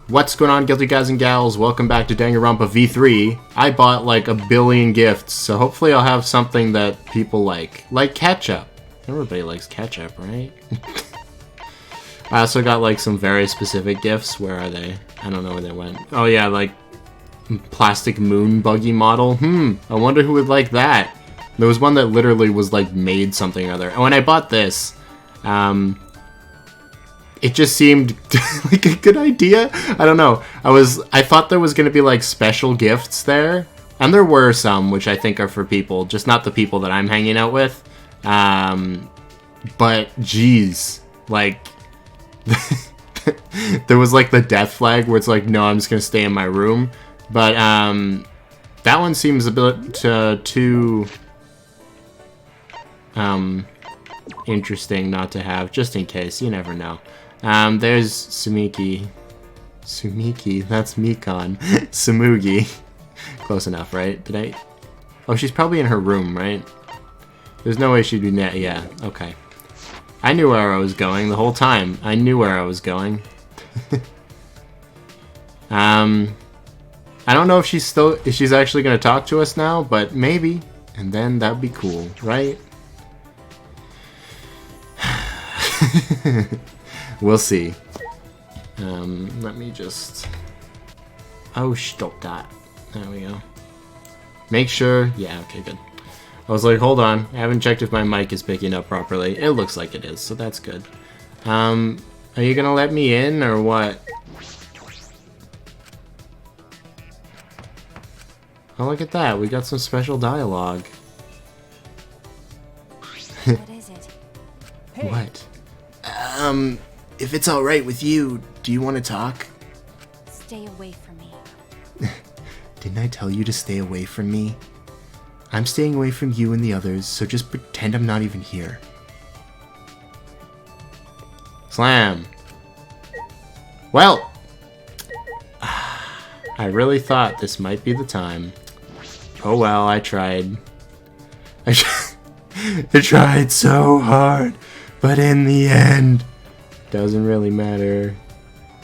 What's going on, guilty guys and gals? Welcome back to Danganronpa V3. I bought like a billion gifts, so hopefully I'll have something that people like ketchup. Everybody likes ketchup, right? I also got like some very specific gifts. Where are they? I don't know where they went. Oh yeah, like plastic moon buggy model. I wonder who would like that. There was one that literally was like made something or other. And when I bought this, it just seemed like a good idea. I don't know. I thought there was going to be like special gifts there. And there were some, which I think are for people, just not the people that I'm hanging out with. But geez, like there was like the death flag where it's like, no, I'm just going to stay in my room. But that one seems a bit too interesting not to have, just in case. You never know. There's Sumiki. Sumiki, that's Mikon. Sumugi. Close enough, right? Did I? Oh, she's probably in her room, right? There's no way she'd be net. Yeah, okay. I knew where I was going the whole time. I knew where I was going. I don't know if she's actually going to talk to us now, but maybe. And then that'd be cool, right? We'll see. Let me just... Oh, stop that. There we go. Make sure... Yeah, okay, good. I was like, hold on. I haven't checked if my mic is picking up properly. It looks like it is, so that's good. Are you gonna let me in, or what? Oh, look at that. We got some special dialogue. What is it? Hey. What? If it's alright with you, do you want to talk? Stay away from me. Didn't I tell you to stay away from me? I'm staying away from you and the others, so just pretend I'm not even here. Slam! Well! I really thought this might be the time. Oh well, I tried. I tried so hard, but in the end... Doesn't really matter.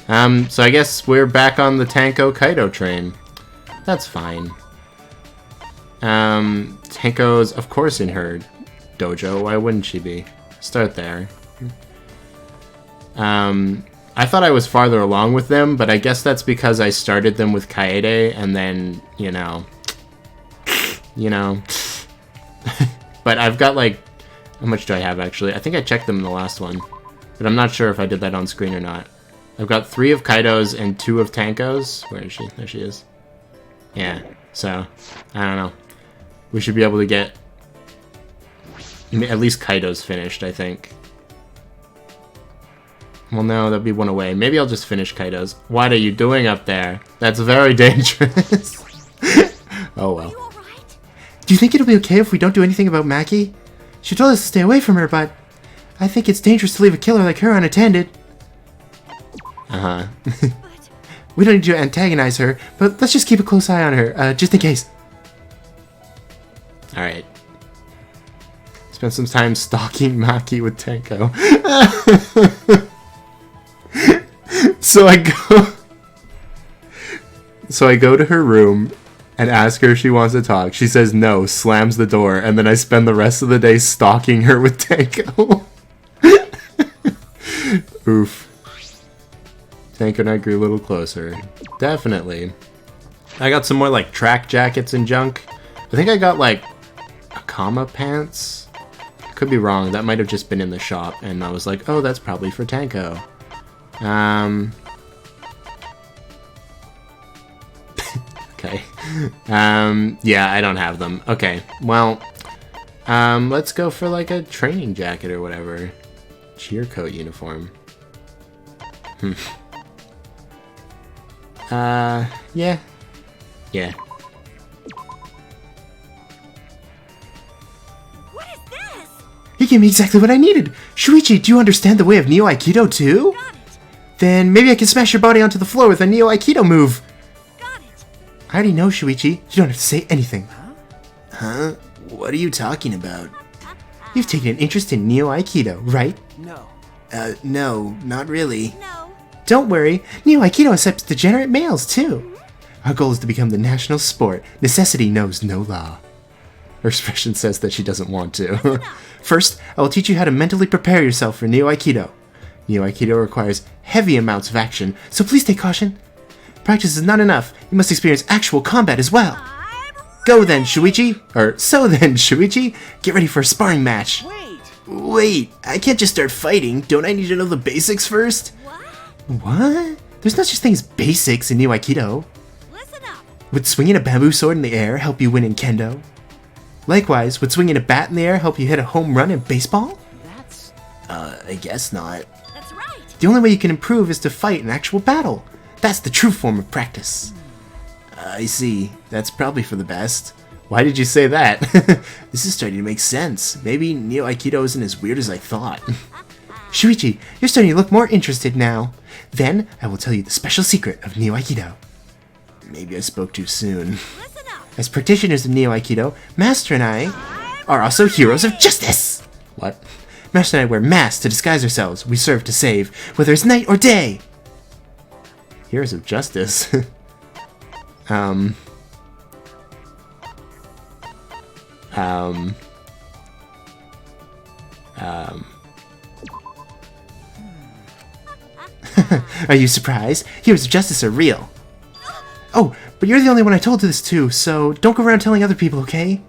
So I guess we're back on the Tanko Kaido train. That's fine. Tanko's, of course, in her dojo. Why wouldn't she be? Start there. I thought I was farther along with them, but I guess that's because I started them with Kaede, and then, you know. But I've got, like, how much do I have, actually? I think I checked them in the last one. But I'm not sure if I did that on screen or not. I've got 3 of Kaido's and 2 of Tanko's. Where is she? There she is. Yeah, so, I don't know. We should be able to get at least Kaido's finished, I think. Well, no, that'd be one away. Maybe I'll just finish Kaido's. What are you doing up there? That's very dangerous. Oh, well. Are you all right? Do you think it'll be okay if we don't do anything about Maki? She told us to stay away from her, but I think it's dangerous to leave a killer like her unattended. Uh-huh. We don't need to antagonize her, but let's just keep a close eye on her, just in case. Alright. Spend some time stalking Maki with Tanko. So I go to her room and ask her if she wants to talk. She says no, slams the door, and then I spend the rest of the day stalking her with Tanko. Oof. Tanko and I grew a little closer. Definitely. I got some more, like, track jackets and junk. I think I got, like, Akama pants? Could be wrong. That might have just been in the shop, and I was like, oh, that's probably for Tanko. Okay. Yeah, I don't have them. Okay, well, let's go for, like, a training jacket or whatever. Cheer coat uniform. Yeah. Yeah. What is this? You gave me exactly what I needed. Shuichi, do you understand the way of Neo Aikido too? Got it. Then maybe I can smash your body onto the floor with a Neo Aikido move. Got it. I already know, Shuichi. You don't have to say anything. Huh? What are you talking about? You've taken an interest in Neo Aikido, right? No. No, not really. No. Don't worry, Neo Aikido accepts degenerate males too. Our goal is to become the national sport. Necessity knows no law. Her expression says that she doesn't want to. First, I will teach you how to mentally prepare yourself for Neo Aikido. Neo Aikido requires heavy amounts of action, so please take caution. Practice is not enough. You must experience actual combat as well. Go then, Shuichi. So then, Shuichi. Get ready for a sparring match. Wait, I can't just start fighting. Don't I need to know the basics first? What? There's no such thing as basics in Neo Aikido. Listen up. Would swinging a bamboo sword in the air help you win in kendo? Likewise, would swinging a bat in the air help you hit a home run in baseball? I guess not. That's right. The only way you can improve is to fight an actual battle. That's the true form of practice. I see. That's probably for the best. Why did you say that? This is starting to make sense. Maybe Neo Aikido isn't as weird as I thought. Shuichi, you're starting to look more interested now. Then, I will tell you the special secret of Neo Aikido. Maybe I spoke too soon. Listen up. As practitioners of Neo Aikido, Master and I are also heroes of justice! What? Master and I wear masks to disguise ourselves. We serve to save, whether it's night or day! Heroes of justice? Are you surprised? Heroes of justice are real. Oh, but you're the only one I told this to, so don't go around telling other people, okay?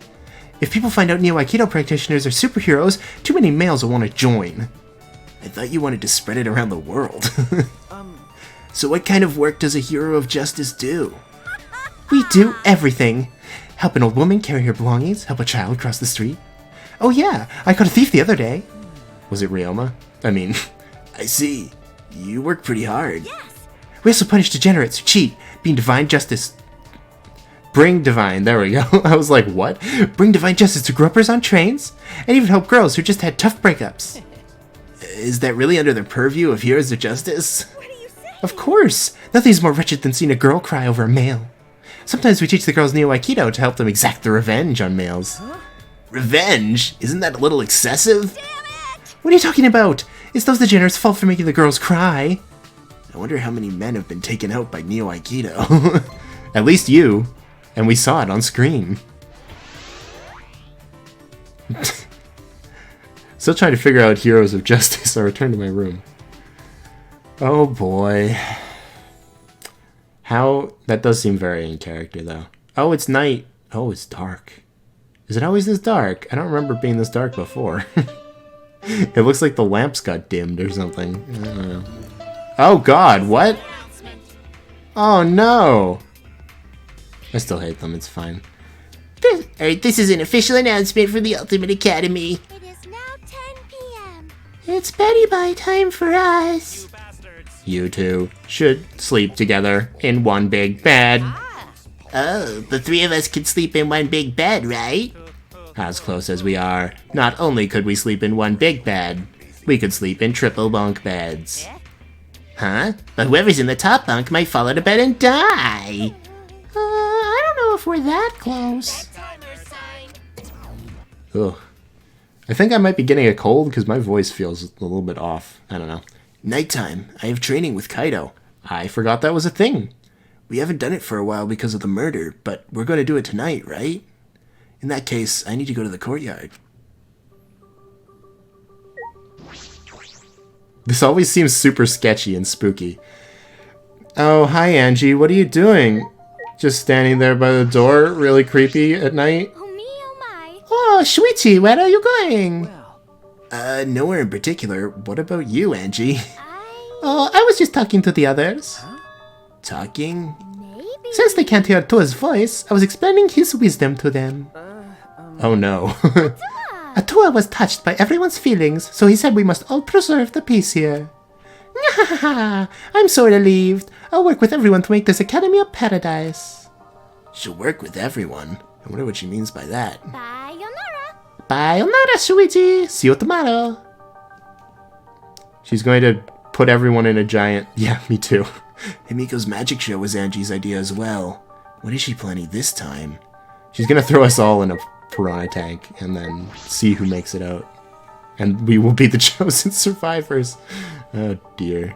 If people find out Neo Aikido practitioners are superheroes, too many males will want to join. I thought you wanted to spread it around the world. So what kind of work does a hero of justice do? We do everything. Help an old woman carry her belongings, help a child cross the street. Oh yeah, I caught a thief the other day. Was it Ryoma? I mean, I see. You work pretty hard. Yes. We also punish degenerates who cheat, being divine justice. Bring divine, there we go. I was like, what? Bring divine justice to gropers on trains, and even help girls who just had tough breakups. Is that really under the purview of heroes of justice? What are you saying? Of course! Nothing's more wretched than seeing a girl cry over a male. Sometimes we teach the girls Neo Aikido to help them exact their revenge on males. Huh? Revenge? Isn't that a little excessive? Damn it! What are you talking about? It's those degenerates' fault for making the girls cry. I wonder how many men have been taken out by Neo Aikido. At least you. And we saw it on screen. Still trying to figure out heroes of justice. I return to my room. Oh boy. How... That does seem very in character, though. Oh, it's night. Oh, it's dark. Is it always this dark? I don't remember it being this dark before. It looks like the lamps got dimmed or something. I don't know. Oh god, what? Oh no! I still hate them, it's fine. This is an official announcement from the Ultimate Academy. It is now 10 p.m. It's Betty Bye time for us. You two should sleep together in one big bed. Oh, the three of us could sleep in one big bed, right? As close as we are, not only could we sleep in one big bed, we could sleep in triple bunk beds. Huh? But whoever's in the top bunk might fall out of bed and die. I don't know if we're that close. Ugh. I think I might be getting a cold because my voice feels a little bit off. I don't know. Nighttime. I have training with Kaido. I forgot that was a thing. We haven't done it for a while because of the murder, but we're going to do it tonight, right? In that case, I need to go to the courtyard. This always seems super sketchy and spooky. Oh, hi Angie, what are you doing? Just standing there by the door, really creepy at night? Oh me, oh my. Oh, Shuichi, where are you going? Nowhere in particular. What about you, Angie? Oh, I was just talking to the others. Huh? Talking? Maybe. Since they can't hear Tua's voice, I was explaining his wisdom to them. Oh no. Atua was touched by everyone's feelings, so he said we must all preserve the peace here. I'm so relieved. I'll work with everyone to make this academy a paradise. She'll work with everyone? I wonder what she means by that. Bye, Yonara. Bye, Onara, Shuichi. See you tomorrow. She's going to put everyone in a giant... Yeah, me too. Himiko's magic show was Angie's idea as well. What is she planning this time? She's going to throw us all in a piranha tank and then see who makes it out. And we will be the chosen survivors. Oh dear.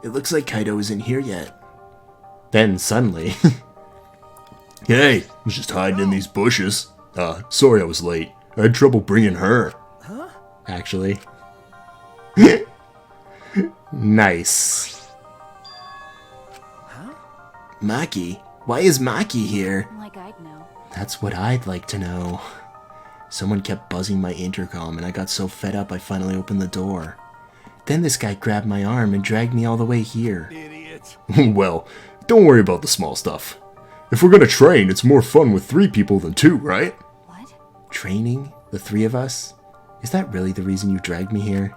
It looks like Kaido isn't here yet. Then, suddenly... Hey, I was just hiding in these bushes. Sorry I was late. I had trouble bringing her. Actually. Nice. Maki? Why is Maki here? Like I'd know. That's what I'd like to know. Someone kept buzzing my intercom and I got so fed up I finally opened the door. Then this guy grabbed my arm and dragged me all the way here. Idiot. Well, don't worry about the small stuff. If we're gonna train, it's more fun with 3 people than 2, right? What? Training? The 3 of us? Is that really the reason you dragged me here?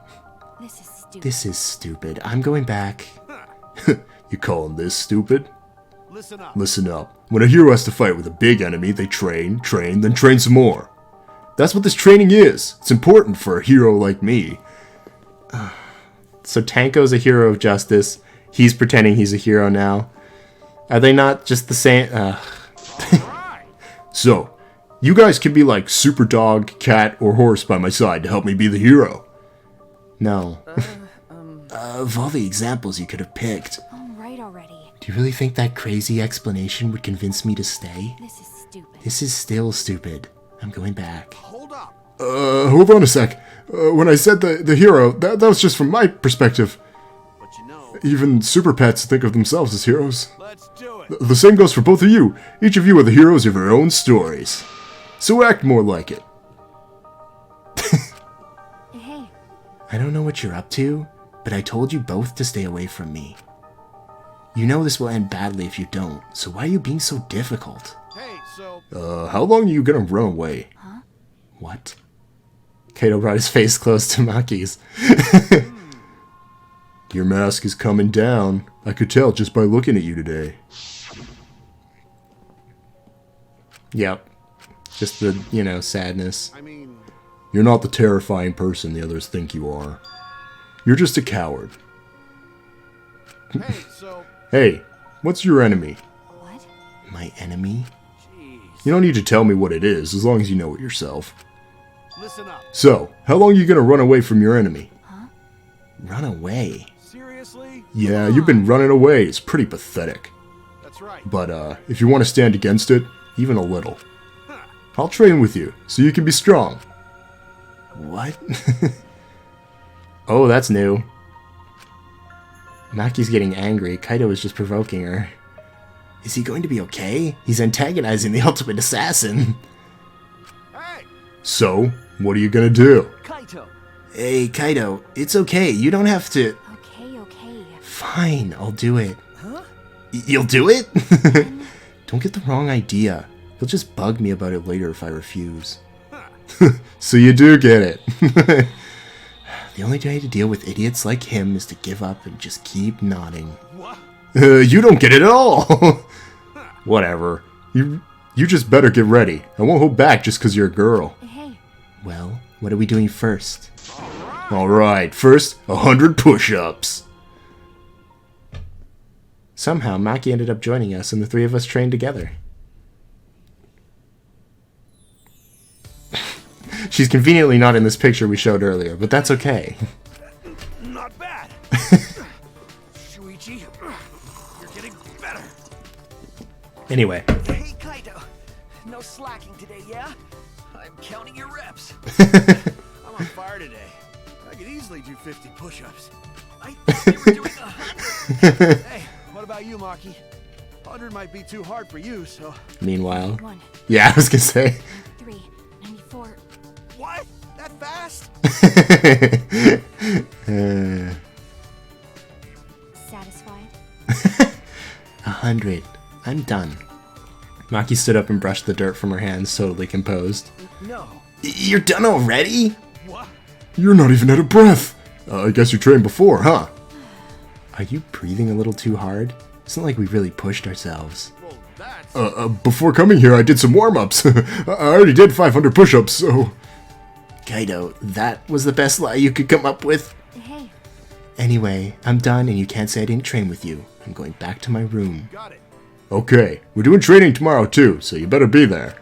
This is stupid. This is stupid. I'm going back. You calling this stupid? Listen up. Listen up. When a hero has to fight with a big enemy, they train, then train some more. That's what this training is. It's important for a hero like me. So Tanko's a hero of justice. He's pretending he's a hero now. Are they not just the same? So, you guys can be like super dog, cat, or horse by my side to help me be the hero. No. Of all the examples you could have picked, All right already. do you really think that crazy explanation would convince me to stay? This is stupid. This is still stupid. I'm going back. Hold up. Hold on a sec. When I said the hero, that was just from my perspective. But you know, Even super pets think of themselves as heroes. let's do it. The same goes for both of you. Each of you are the heroes of your own stories. So act more like it. Hey, I don't know what you're up to, but I told you both to stay away from me. You know this will end badly if you don't, so why are you being so difficult? Hey, so How long are you gonna run away? What? Kaido brought his face close to Maki's. Your mask is coming down. I could tell just by looking at you today. Yep. Just the, sadness. I mean, You're not the terrifying person the others think you are. You're just a coward. hey, so Hey, what's your enemy? what? My enemy? jeez. You don't need to tell me what it is, as long as you know it yourself. Listen up. So, how long are you gonna run away from your enemy? Run away. Seriously? Yeah, you've been running away. It's pretty pathetic. That's right. But, if you want to stand against it, even a little, I'll train with you, so you can be strong. What? Oh, that's new. Maki's getting angry. Kaido is just provoking her. Is he going to be okay? He's antagonizing the ultimate assassin. Hey, So, what are you gonna do? Kaito. Hey, Kaido, it's okay. You don't have to... Okay. Fine, I'll do it. Huh? You'll do it? Don't get the wrong idea. He'll just bug me about it later if I refuse. So you do get it. The only way to deal with idiots like him is to give up and just keep nodding. What? You don't get it at all. Whatever. You just better get ready. I won't hold back just because you're a girl. Hey, Well, what are we doing first? Alright, first, 100 push-ups. Somehow, Maki ended up joining us, and the 3 of us trained together. She's conveniently not in this picture we showed earlier, but that's okay. Not bad. Shuichi, you're getting better. Anyway, Hey, Kaito. No slacking today, yeah? I'm counting your reps. I'm on fire today. I could easily do 50 push-ups. I thought you were doing 100. Hey, what about you, Maki? 100 might be too hard for you, so... meanwhile... 1, Yeah, I was gonna say. 3, 94. What? That fast? Satisfied? 100. I'm done. Maki stood up and brushed the dirt from her hands, totally composed. No. You're done already? What? You're not even out of breath. I guess you trained before, huh? Are you breathing a little too hard? It's not like we really pushed ourselves. Well, that's... Before coming here, I did some warm-ups. I already did 500 push-ups, so... Kaido, that was the best lie you could come up with? Hey, Anyway, I'm done and you can't say I didn't train with you. I'm going back to my room. Got it. Okay, we're doing training tomorrow too, so you better be there.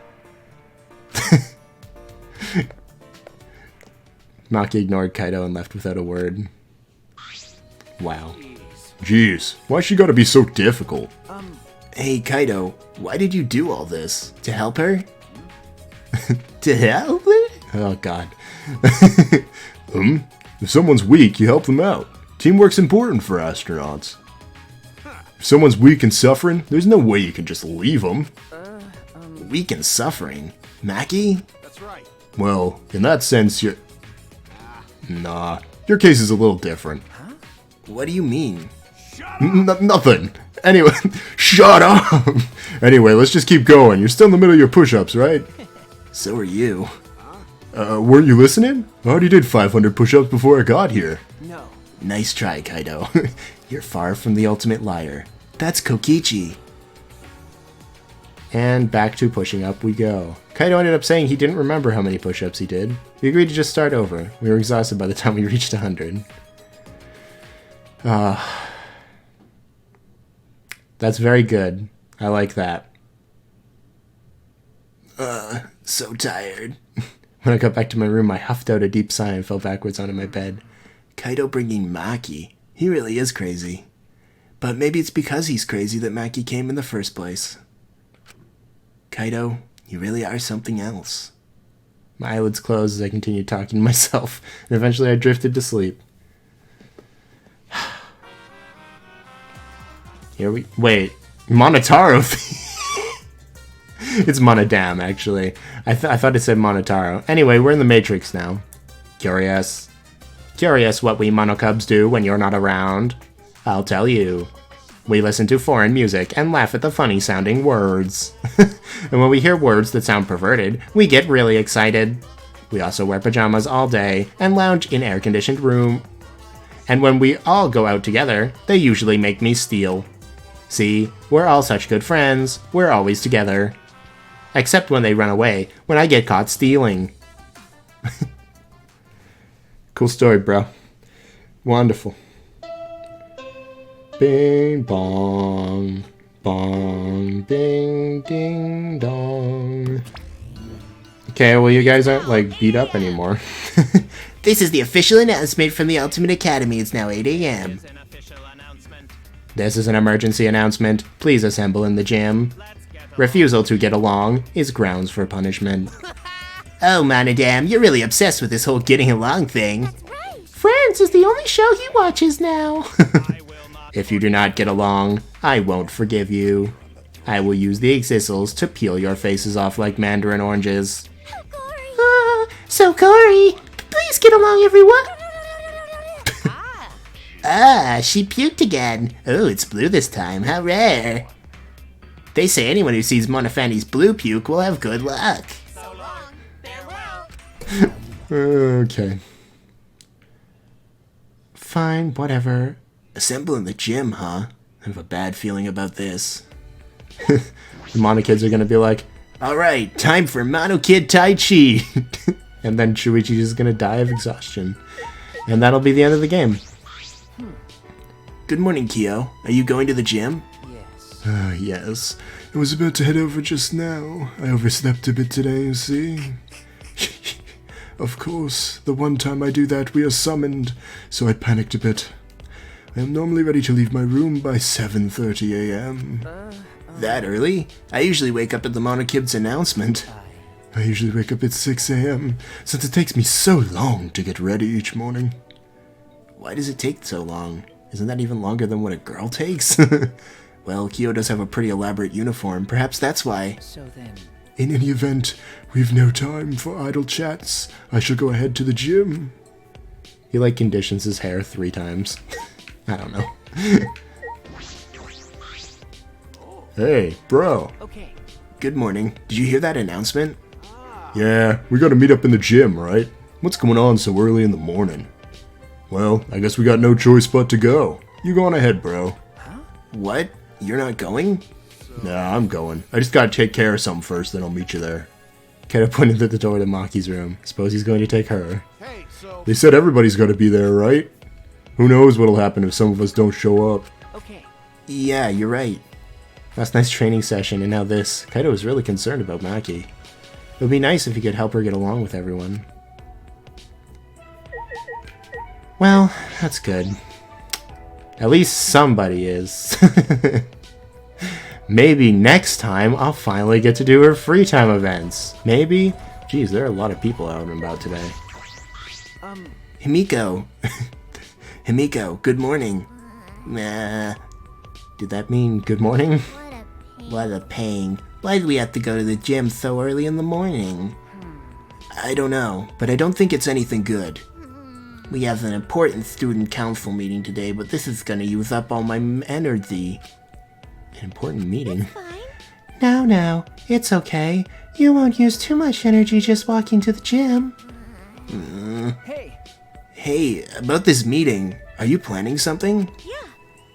Maki ignored Kaido and left without a word. Wow. Jeez, why she gotta be so difficult? Hey, Kaido, why did you do all this? To help her? To help her? Oh god. If someone's weak, you help them out. Teamwork's important for astronauts. If someone's weak and suffering, there's no way you can just leave them. Weak and suffering? Maki? That's right. Well, in that sense, you're... Nah, your case is a little different. What do you mean? Nothing. Anyway, shut up! Anyway, let's just keep going. You're still in the middle of your push-ups, right? So are you. Weren't you listening? I already did 500 push-ups before I got here. No. Nice try, Kaido. You're far from the ultimate liar. That's Kokichi. And back to pushing up we go. Kaido ended up saying he didn't remember how many push-ups he did. We agreed to just start over. We were exhausted by the time we reached 100. That's very good. I like that. So tired. When I got back to my room, I huffed out a deep sigh and fell backwards onto my bed. Kaido bringing Maki. He really is crazy. But maybe it's because he's crazy that Maki came in the first place. Kaido, you really are something else. My eyelids closed as I continued talking to myself, and eventually I drifted to sleep. Wait, Monotaro? It's Monodam, actually. I thought it said Monotaro. Anyway, we're in the Matrix now. Curious what we Monocubs do when you're not around? I'll tell you. We listen to foreign music and laugh at the funny-sounding words. And when we hear words that sound perverted, we get really excited. We also wear pajamas all day and lounge in air-conditioned room. And when we all go out together, they usually make me steal. See, we're all such good friends. We're always together. Except when they run away, when I get caught stealing. Cool story, bro. Wonderful. Bing bong. Bong. Bing ding dong. Okay, well you guys aren't like beat up anymore. This is the official announcement from the Ultimate Academy. It's now 8 a.m. This is an emergency announcement. Please assemble in the gym. Refusal to get along is grounds for punishment. Oh, Monodam, you're really obsessed with this whole getting along thing. Right. Friends is the only show he watches now. If you do not get along, I won't forgive you. I will use the Exissals to peel your faces off like mandarin oranges. How gory. So Corey, please get along, everyone. She puked again. Oh, it's blue this time. How rare. They say anyone who sees Monofanny's blue puke will have good luck. So long. Farewell. Okay. Fine, whatever. Assemble in the gym, huh? I have a bad feeling about this. The Mono kids are gonna be like, Alright, time for Mono Kid Tai Chi. and then Shuichi is gonna die of exhaustion. And that'll be the end of the game. Good morning, Kyo. Are you going to the gym? Yes. Yes. I was about to head over just now. I overslept a bit today, you see. Of course, the one time I do that we are summoned, so I panicked a bit. I am normally ready to leave my room by 7:30 a.m. That early? I usually wake up at the Mono Kid's announcement. I usually wake up at 6 a.m., since it takes me so long to get ready each morning. Why does it take so long? Isn't that even longer than what a girl takes? Well, Kyo does have a pretty elaborate uniform. Perhaps that's why. So then, In any event, we've no time for idle chats. I shall go ahead to the gym. He like conditions his hair 3 times. I don't know. Hey, bro. okay. Good morning. Did you hear that announcement? Yeah, we gotta meet up in the gym, right? What's going on so early in the morning? Well, I guess we got no choice but to go. You go on ahead, bro. What? You're not going? Nah, I'm going. I just gotta take care of something first, then I'll meet you there. Kaido pointed at the door to Maki's room. Suppose he's going to take her. Hey, so They said everybody's gotta be there, right? Who knows what'll happen if some of us don't show up. Okay. Yeah, you're right. Last night's training session, and now this. Kaido was really concerned about Maki. It would be nice if he could help her get along with everyone. Well, that's good. At least somebody is. Maybe next time I'll finally get to do her free time events. Maybe? Geez, there are a lot of people out and about today. Himiko. Himiko, good morning. Nah. Did that mean good morning? What a pain. Why do we have to go to the gym so early in the morning? I don't know, but I don't think it's anything good. We have an important student council meeting today, but this is gonna use up all my energy. An important meeting? Now, it's okay. You won't use too much energy just walking to the gym. Hey, Hey, about this meeting, are you planning something? Yeah.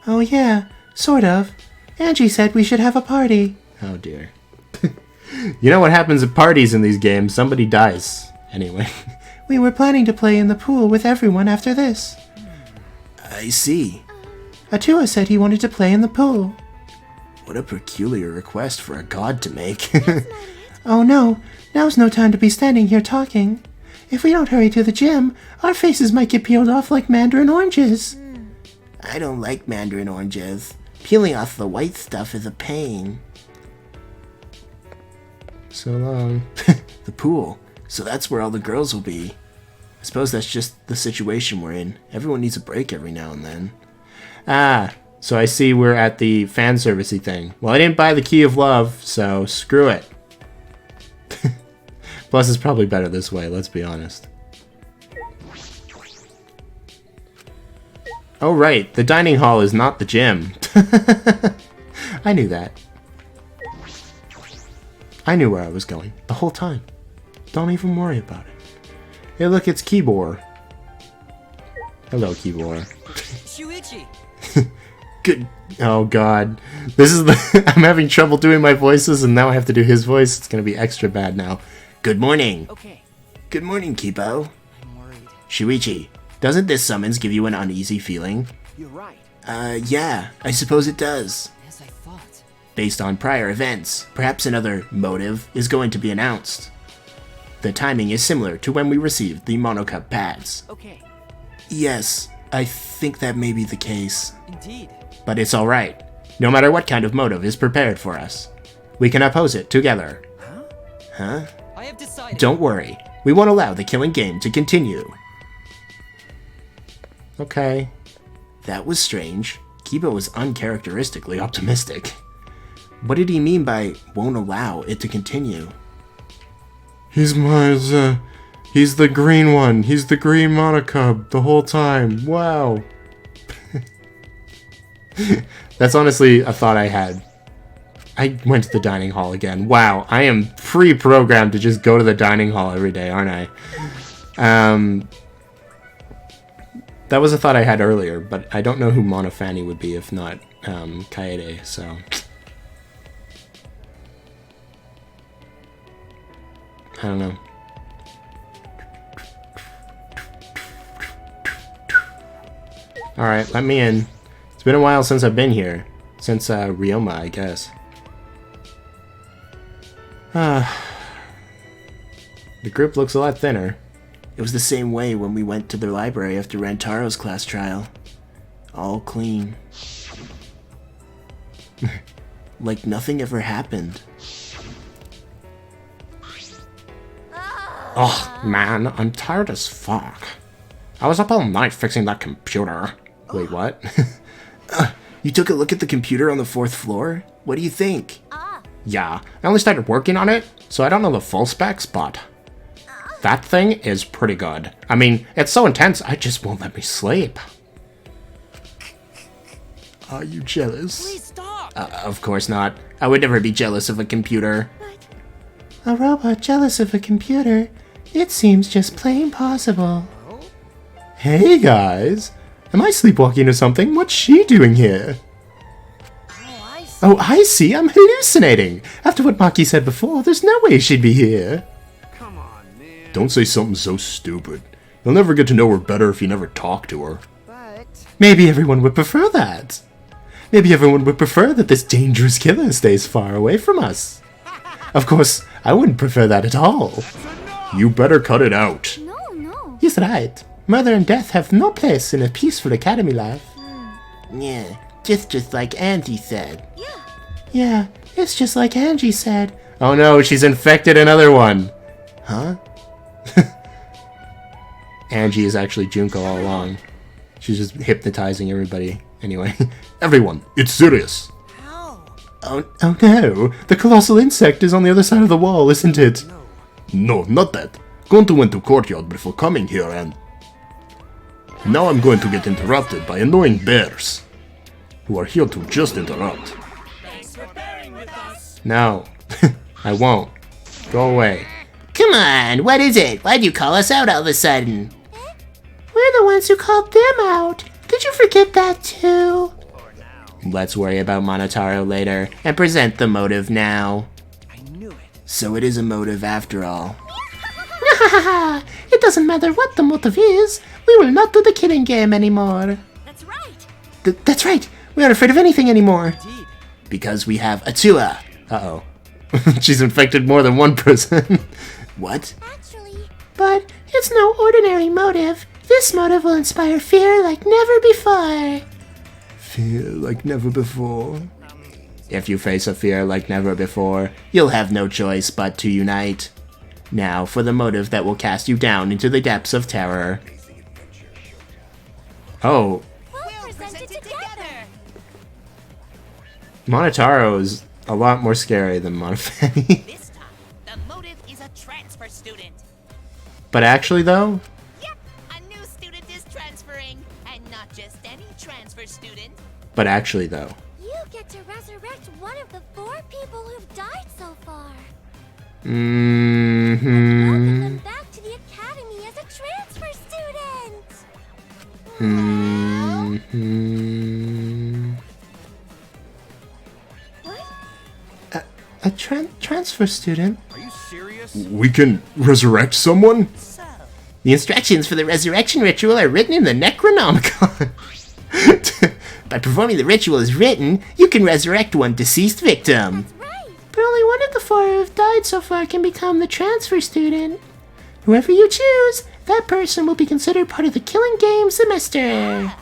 Oh yeah, sort of. Angie said we should have a party. Oh dear. You know what happens at parties in these games? Somebody dies. Anyway. We were planning to play in the pool with everyone after this. I see. Atua said he wanted to play in the pool. What a peculiar request for a god to make. Oh no, now's no time to be standing here talking. If we don't hurry to the gym, our faces might get peeled off like mandarin oranges. I don't like mandarin oranges. Peeling off the white stuff is a pain. So long. The pool. So that's where all the girls will be. I suppose that's just the situation we're in. Everyone needs a break every now and then. Ah, so I see we're at the fan servicey thing. Well, I didn't buy the Key of Love, so screw it. Plus, it's probably better this way, let's be honest. Oh right, the dining hall is not the gym. I knew that. I knew where I was going the whole time. Don't even worry about it. Hey look, it's Keyboard. Hello, Keyboard. Shuichi. Good. Oh god. This is the... I'm having trouble doing my voices and now I have to do his voice. It's gonna be extra bad now. Good morning. Okay, Good morning, Kipo. I'm worried. Shuichi, doesn't this summons give you an uneasy feeling? You're right. Yeah, I suppose it does. As I thought. Based on prior events, perhaps another motive is going to be announced. The timing is similar to when we received the Monocup pads. Okay, Yes, I think that may be the case. indeed. But it's alright. No matter what kind of motive is prepared for us. We can oppose it together. Huh? I have decided. Don't worry. We won't allow the killing game to continue. Okay. That was strange. Kibo was uncharacteristically optimistic. What did he mean by won't allow it to continue? He's he's the green one. He's the green monocub the whole time. Wow. That's honestly a thought I had. I went to the dining hall again. Wow, I am pre-programmed to just go to the dining hall every day, aren't I? That was a thought I had earlier, but I don't know who Monofani would be if not Kaede, so... I don't know. Alright, let me in. It's been a while since I've been here. Since Ryoma, I guess. The group looks a lot thinner. It was the same way when we went to the library after Rantaro's class trial. All clean. Like nothing ever happened. Oh, man, I'm tired as fuck. I was up all night fixing that computer. Wait, what? You took a look at the computer on the 4th floor? What do you think? Yeah, I only started working on it, so I don't know the full specs, but... that thing is pretty good. I mean, it's so intense, it just won't let me sleep. Are you jealous? Please stop. Of course not. I would never be jealous of a computer. A robot jealous of a computer? It seems just plain possible. Hey guys! Am I sleepwalking or something? What's she doing here? Oh, I see, I'm hallucinating! After what Maki said before, there's no way she'd be here. Come on, man. Don't say something so stupid. You'll never get to know her better if you never talk to her. But Maybe everyone would prefer that. Maybe everyone would prefer that this dangerous killer stays far away from us. Of course, I wouldn't prefer that at all. You better cut it out. no. He's right. Murder and death have no place in a peaceful academy life. Yeah, just like Angie said. Yeah, it's just like Angie said. Oh no, she's infected another one. Huh? Angie is actually Junko all along. She's just hypnotizing everybody. Anyway, everyone, it's serious. Oh no, the colossal insect is on the other side of the wall, isn't it? No, not that. Gonto went to courtyard before coming here and... Now I'm going to get interrupted by annoying bears. Who are here to just interrupt. No, I won't. Go away. Come on, what is it? Why'd you call us out all of a sudden? We're the ones who called them out. Did you forget that too? Let's worry about Monotaro later and present the motive now. I knew it. So it is a motive after all. It doesn't matter what the motive is. We will not do the killing game anymore. That's right. That's right, we aren't afraid of anything anymore. Indeed. Because we have Atua. Uh-oh. She's infected more than one person. What? Actually, But it's no ordinary motive. This motive will inspire fear like never before. Fear like never before. If you face a fear like never before, you'll have no choice but to unite. Now for the motive that will cast you down into the depths of terror. Oh, we'll present it together. Monotaro is a lot more scary than Monofani. This time, the motive is a transfer student. But actually though, Yep, a new student is transferring. And not just any transfer student. You get to resurrect one of the 4 people who've died so far. Mm-hmm. Welcome them back to the academy as a transfer student. Mm-hmm. What? A transfer student? Are you serious? We can resurrect someone? The instructions for the resurrection ritual are written in the Necronomicon. By performing the ritual as written, you can resurrect one deceased victim. That's right. But only one of the 4 who have died so far can become the transfer student. Whoever you choose, that person will be considered part of the killing game semester.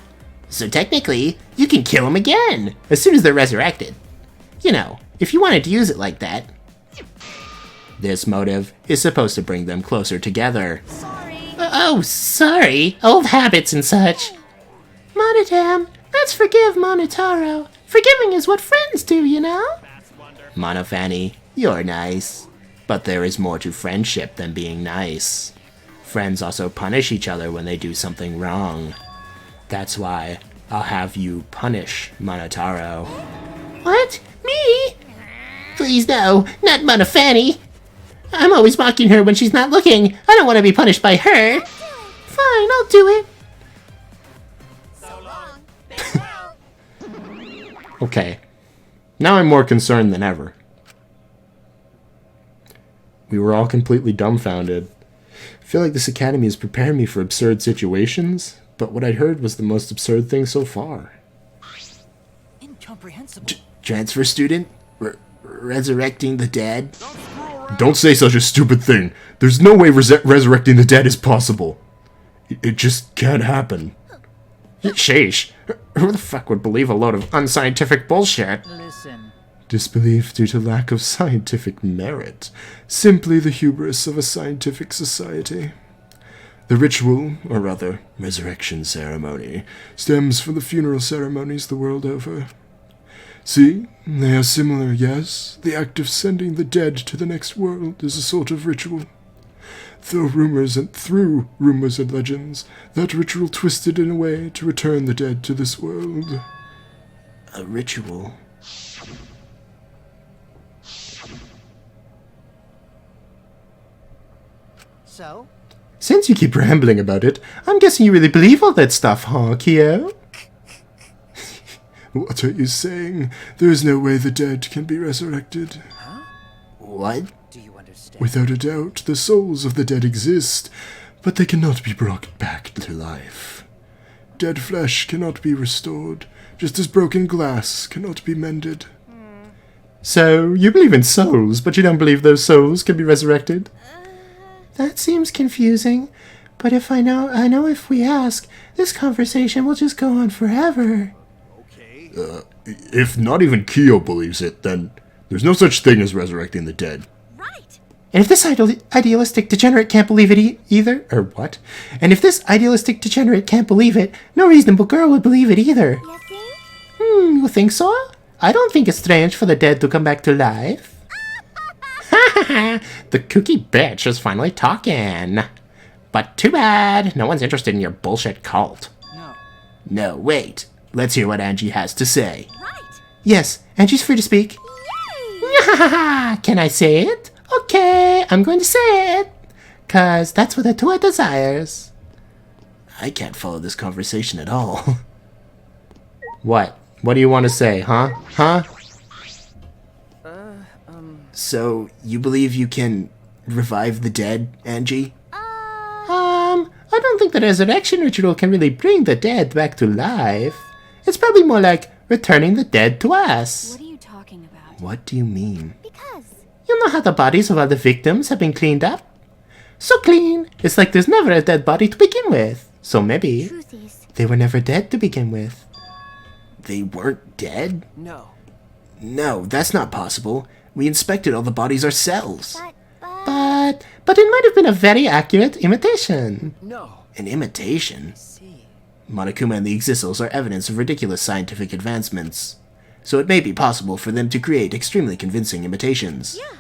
So technically, you can kill them again as soon as they're resurrected. You know, if you wanted to use it like that. This motive is supposed to bring them closer together. Sorry. Oh, sorry. Old habits and such. Monodam, let's forgive Monotaro. Forgiving is what friends do, you know? Monofani, you're nice. But there is more to friendship than being nice. Friends also punish each other when they do something wrong. That's why I'll have you punish Monotaro. What? Me? Please no, not Monofani. I'm always mocking her when she's not looking. I don't want to be punished by her. Fine, I'll do it. So long. Farewell. Okay. Now I'm more concerned than ever. We were all completely dumbfounded. I feel like this academy is preparing me for absurd situations, but what I heard was the most absurd thing so far. Incomprehensible. Transfer student? Resurrecting the dead? Don't say such a stupid thing. There's no way resurrecting the dead is possible. It just can't happen. Sheesh. Who the fuck would believe a load of unscientific bullshit? Listen. Disbelief due to lack of scientific merit. Simply the hubris of a scientific society. The ritual, or rather, resurrection ceremony, stems from the funeral ceremonies the world over. See, they are similar, yes. The act of sending the dead to the next world is a sort of ritual. Through rumors and legends, that ritual twisted in a way to return the dead to this world. A ritual? So? Since you keep rambling about it, I'm guessing you really believe all that stuff, huh, Kyo? What are you saying? There is no way the dead can be resurrected. What? Do you understand? Without a doubt, the souls of the dead exist, but they cannot be brought back to life. Dead flesh cannot be restored, just as broken glass cannot be mended. So, you believe in souls, but you don't believe those souls can be resurrected? That seems confusing. But if I know if we ask, this conversation will just go on forever. If not even Kyo believes it, then there's no such thing as resurrecting the dead. Right. And if this idealistic degenerate can't believe it either, or what? And if this idealistic degenerate can't believe it, no reasonable girl would believe it either. You see? You think so? I don't think it's strange for the dead to come back to life. The kooky bitch is finally talking. But too bad, no one's interested in your bullshit cult. No. No, wait. Let's hear what Angie has to say. Right. Yes, Angie's free to speak. Yay! Can I say it? Okay, I'm going to say it. 'Cause that's what the toy desires. I can't follow this conversation at all. What? What do you want to say, huh? Huh? So, you believe you can revive the dead, Angie? I don't think the resurrection ritual can really bring the dead back to life. It's probably more like returning the dead to us. What are you talking about? What do you mean? Because You know how the bodies of all the victims have been cleaned up? So clean, it's like there's never a dead body to begin with. So maybe truth is, they were never dead to begin with. They weren't dead? No. No, that's not possible. We inspected all the bodies ourselves. but But it might have been a very accurate imitation. No. An imitation? See. Monokuma and the Exisals are evidence of ridiculous scientific advancements. So it may be possible for them to create extremely convincing imitations. yeah.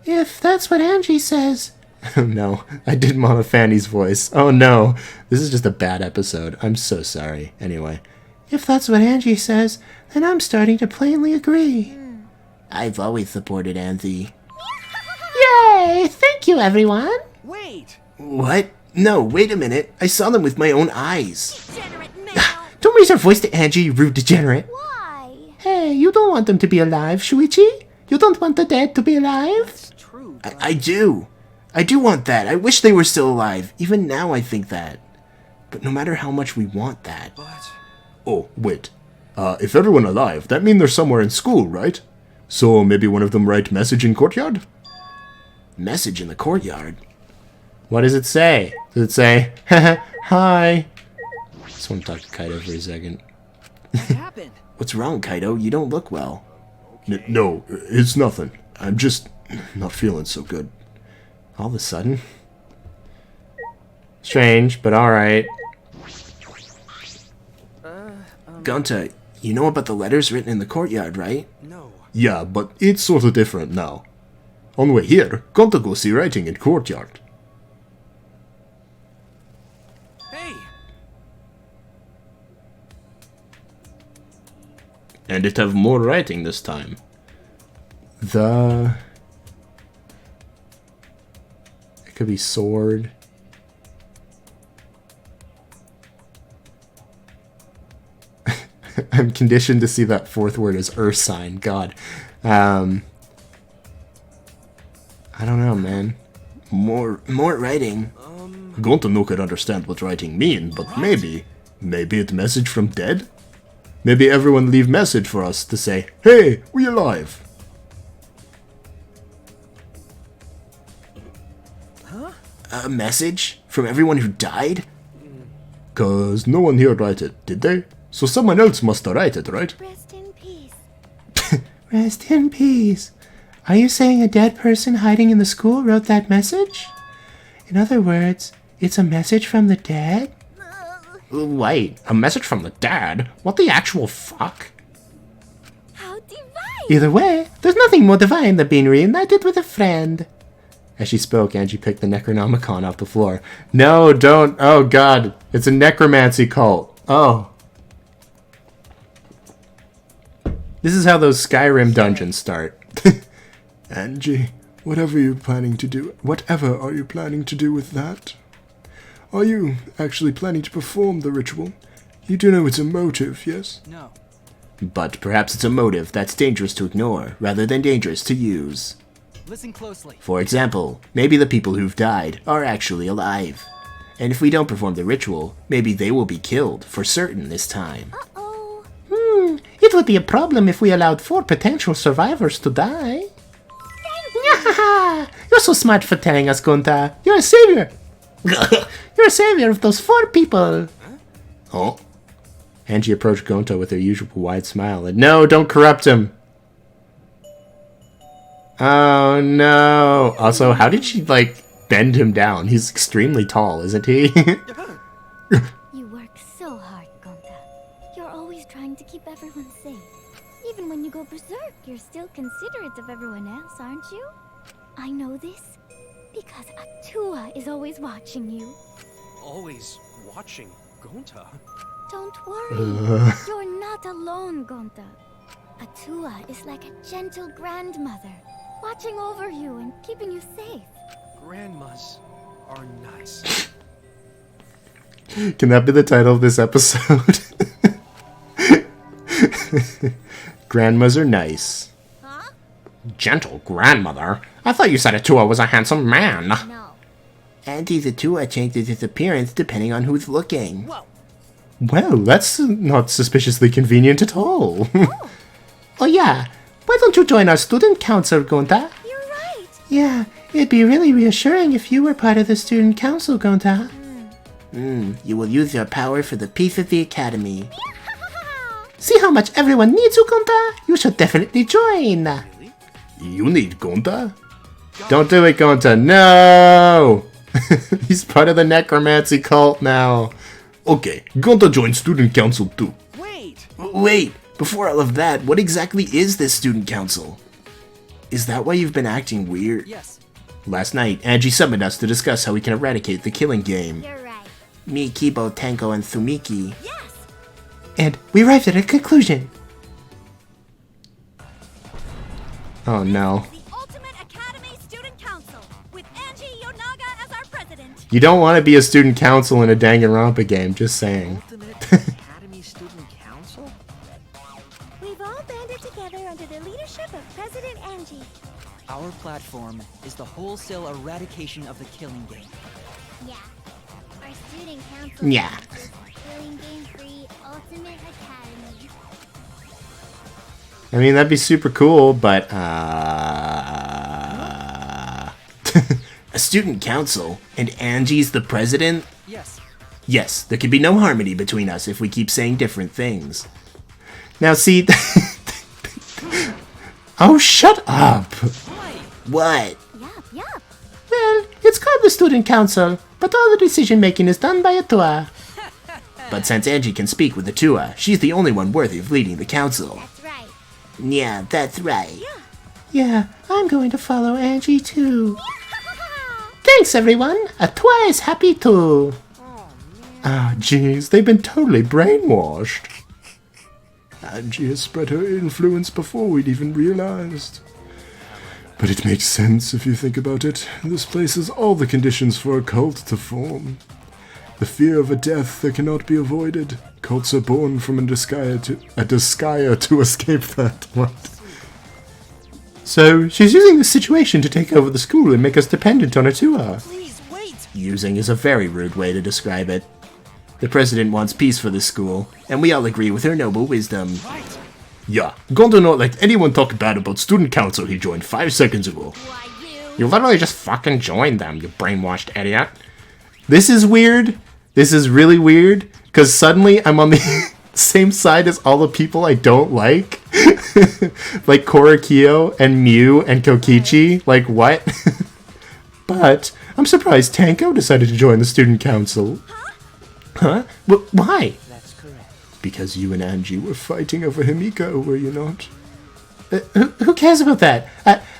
If that's what Angie says. Oh no, I did Mama Fanny's voice. Oh no, this is just a bad episode. I'm so sorry. Anyway, if that's what Angie says, then I'm starting to plainly agree. I've always supported Angie. Yay! Thank you, everyone. Wait. What? No, wait a minute. I saw them with my own eyes. Degenerate male. Don't raise your voice to Angie, you rude degenerate. Why? Hey, you don't want them to be alive, Shuichi? You don't want the dead to be alive? It's true. I do. I do want that. I wish they were still alive. Even now I think that. But no matter how much we want that. But Oh, wait. If everyone alive, that mean they're somewhere in school, right? So maybe one of them write message in courtyard? Message in the courtyard? What does it say? Does it say, hi? Just want to talk to Kaido for a second. what happened? What's wrong, Kaido? You don't look well. No, it's nothing. I'm just not feeling so good. All of a sudden? Strange, but alright. Gonta, you know about the letters written in the courtyard, right? No. Yeah, but it's sort of different now. On the way here, Gonta go see writing in courtyard. Hey. And it have more writing this time. It could be sword. I'm conditioned to see that fourth word as earth sign. God. I don't know, man. More writing. Gonta no could understand what writing mean, but maybe it message from dead? Maybe everyone leave message for us to say, hey, we alive. A message from everyone who died? 'Cause no one here write it, did they? So someone else must have write it, right? Rest in peace. Rest in peace. Are you saying a dead person hiding in the school wrote that message? In other words, it's a message from the dead? Wait, a message from the dad? What the actual fuck? How divine! Either way, there's nothing more divine than being reunited with a friend. As she spoke, Angie picked the Necronomicon off the floor. No, don't. Oh, God. It's a necromancy cult. Oh. This is how those Skyrim dungeons start. Angie, whatever are you planning to do with that? Are you actually planning to perform the ritual? You do know it's a motive, yes? No. But perhaps it's a motive that's dangerous to ignore, rather than dangerous to use. Listen closely. For example, maybe the people who've died are actually alive. And if we don't perform the ritual, maybe they will be killed, for certain this time. Uh-oh. It would be a problem if we allowed 4 potential survivors to die. You're so smart for telling us, Gonta. You're a savior. You're a savior of those 4 people. Huh? Angie approached Gonta with her usual wide smile and, no, don't corrupt him! Oh no! Also, how did she, like, bend him down? He's extremely tall, isn't he? You work so hard, Gonta. You're always trying to keep everyone safe. Even when you go berserk, you're still considerate of everyone else, aren't you? I know this because Atua is always watching you. Always watching Gonta? Don't worry. You're not alone, Gonta. Atua is like a gentle grandmother, watching over you and keeping you safe. Grandmas are nice. Can that be the title of this episode? Grandmas are nice. Huh? Gentle grandmother? I thought you said Atua was a handsome man. No. Auntie's Atua changes its appearance depending on who's looking. Whoa. Well, that's not suspiciously convenient at all. Oh yeah, why don't you join our student council, Gonta? You're right. Yeah, it'd be really reassuring if you were part of the student council, Gonta. You will use your power for the peace of the academy. See how much everyone needs you, Gonta? You should definitely join. You need Gonta? Don't do it, Gonta. No! He's part of the necromancy cult now. Okay, Gonta joined student council too. Wait, before all of that, what exactly is this student council? Is that why you've been acting weird? Yes. Last night, Angie summoned us to discuss how we can eradicate the killing game. You're right. Me, Kibo, Tenko, and Sumiki. Yes. And we arrived at a conclusion. Oh no. The Ultimate Academy Student Council with Angie Yonaga as our president. You don't want to be a student council in a Danganronpa game, just saying. Ultimate Academy Student Council? We've all banded together under the leadership of President Angie. Our platform is the wholesale eradication of the killing game. Yeah. Our student council Yeah. is Killing Game Free Ultimate Academy. I mean, that'd be super cool, but, A student council? And Angie's the president? Yes. Yes, there can be no harmony between us if we keep saying different things. Now see... Oh, shut up! What? Yup. Well, it's called the student council, but all the decision making is done by Atua. But since Angie can speak with Atua, she's the only one worthy of leading the council. That's right. Yeah, that's right. Yeah, I'm going to follow Angie too. Thanks everyone, Atua is happy too. Ah, jeez, they've been totally brainwashed. Angie has spread her influence before we'd even realized. But it makes sense if you think about it. This place has all the conditions for a cult to form. The fear of a death that cannot be avoided. Cults are born from a desire to escape that. What? So, she's using this situation to take over the school and make us dependent on Atua. Please wait. Using is a very rude way to describe it. The president wants peace for this school, and we all agree with her noble wisdom. Yeah, Gonta not let anyone talk bad about student council he joined 5 seconds ago. Why You literally just fucking joined them, you brainwashed idiot. This is weird. This is really weird, because suddenly I'm on the same side as all the people I don't like. Like Korakio and Mew and Kokichi. Like, what? But I'm surprised Tanko decided to join the student council. Huh? Why? That's correct. Because you and Angie were fighting over Himiko, were you not? Who cares about that?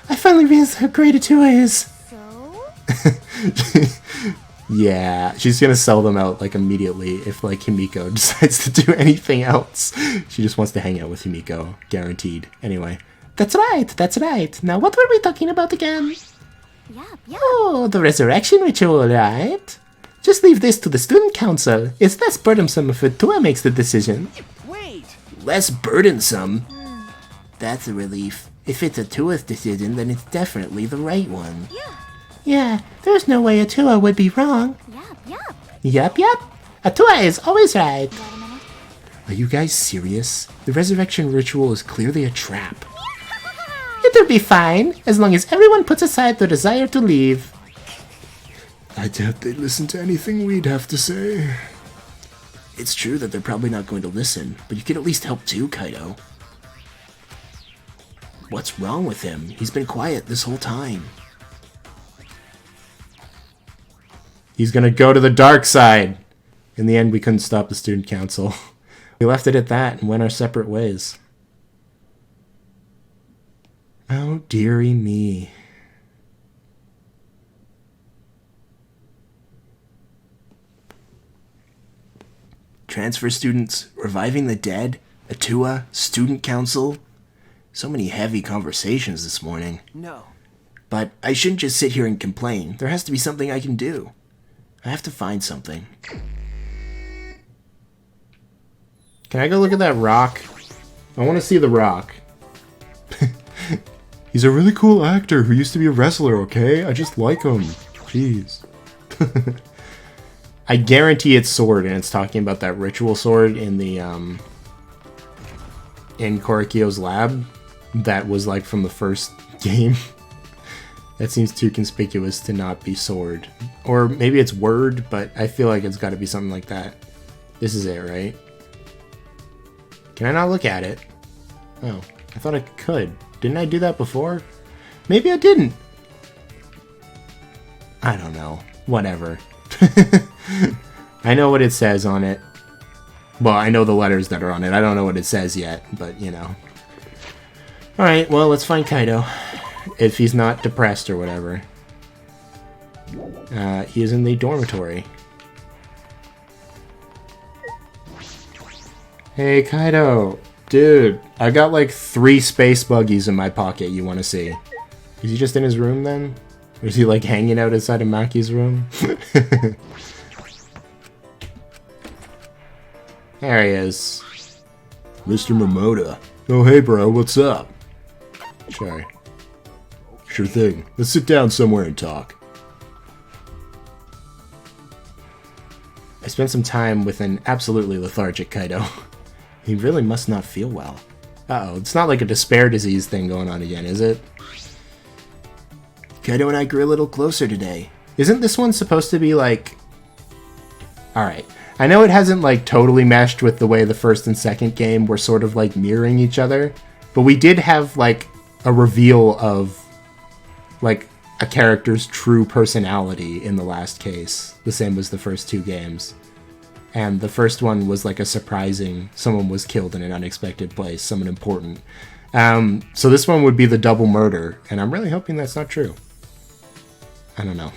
I finally realized how great Atua is. So? Yeah, she's gonna sell them out, like, immediately if, like, Himiko decides to do anything else. She just wants to hang out with Himiko, guaranteed. Anyway. That's right. Now what were we talking about again? Yup. Oh, the resurrection ritual, right? Just leave this to the student council. It's less burdensome if Atua makes the decision. Wait. Less burdensome? That's a relief. If it's Atua's decision, then it's definitely the right one. Yeah, there's no way Atua would be wrong. Yup. Yup. Atua is always right. Are you guys serious? The resurrection ritual is clearly a trap. It'll be fine, as long as everyone puts aside their desire to leave. I doubt they'd listen to anything we'd have to say. It's true that they're probably not going to listen, but you could at least help too, Kaido. What's wrong with him? He's been quiet this whole time. He's gonna go to the dark side. In the end, we couldn't stop the student council. We left it at that and went our separate ways. Oh, dearie me. Transfer students, reviving the dead, Atua, student council. So many heavy conversations this morning. No. But I shouldn't just sit here and complain. There has to be something I can do. I have to find something. Can I go look at that rock? I want to see the rock. He's a really cool actor who used to be a wrestler, okay? I just like him. Jeez. I guarantee it's sword, and it's talking about that ritual sword in the, in Korikyo's lab. That was, like, from the first game. That seems too conspicuous to not be sword. Or maybe it's word, but I feel like it's got to be something like that. This is it, right? Can I not look at it? Oh, I thought I could. Didn't I do that before? Maybe I didn't. I don't know. Whatever. I know what it says on it. Well, I know the letters that are on it. I don't know what it says yet, but, you know. Alright, well, let's find Kaido. If he's not depressed or whatever. He is in the dormitory. Hey, Kaido. Dude, I got like 3 space buggies in my pocket you want to see. Is he just in his room then? Or is he like hanging out inside of Maki's room? There he is. Mr. Momoda. Oh, hey, bro, what's up? Sure. Sure thing. Let's sit down somewhere and talk. I spent some time with an absolutely lethargic Kaido. He really must not feel well. Uh-oh, it's not like a despair disease thing going on again, is it? Kaido and I grew a little closer today. Isn't this one supposed to be like... Alright, I know it hasn't like totally meshed with the way the first and second game were sort of like mirroring each other, but we did have like a reveal of like a character's true personality in the last case, the same as the first 2 games. And the first one was like a surprising, someone was killed in an unexpected place, someone important. So this one would be the double murder, and I'm really hoping that's not true. I don't know.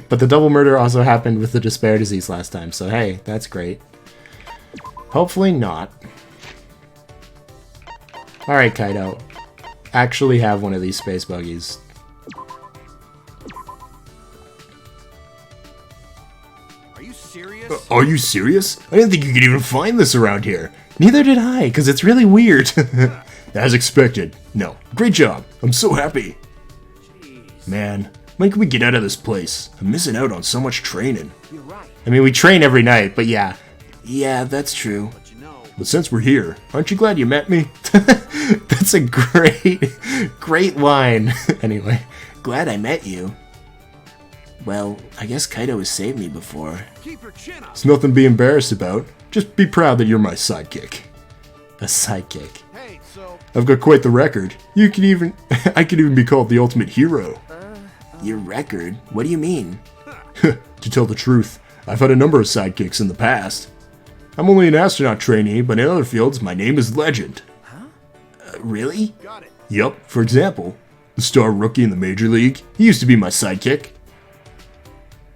But the double murder also happened with the despair disease last time, so hey, that's great. Hopefully not. Alright, Kaido. Actually have one of these space buggies. Are you serious? I didn't think you could even find this around here. Neither did I, because it's really weird. As expected. No. Great job. I'm so happy. Jeez. Man, when can we get out of this place? I'm missing out on so much training. You're right. I mean, we train every night, but yeah. Yeah, that's true. But you know. But since we're here, aren't you glad you met me? That's a great line. Anyway. Glad I met you. Well, I guess Kaido has saved me before. Keep your chin up. It's nothing to be embarrassed about. Just be proud that you're my sidekick. A sidekick. Hey, so I've got quite the record. I could even be called the ultimate hero. Your record? What do you mean? To tell the truth, I've had a number of sidekicks in the past. I'm only an astronaut trainee, but in other fields, my name is legend. Really? got it. Yup, for example, the star rookie in the Major League, he used to be my sidekick.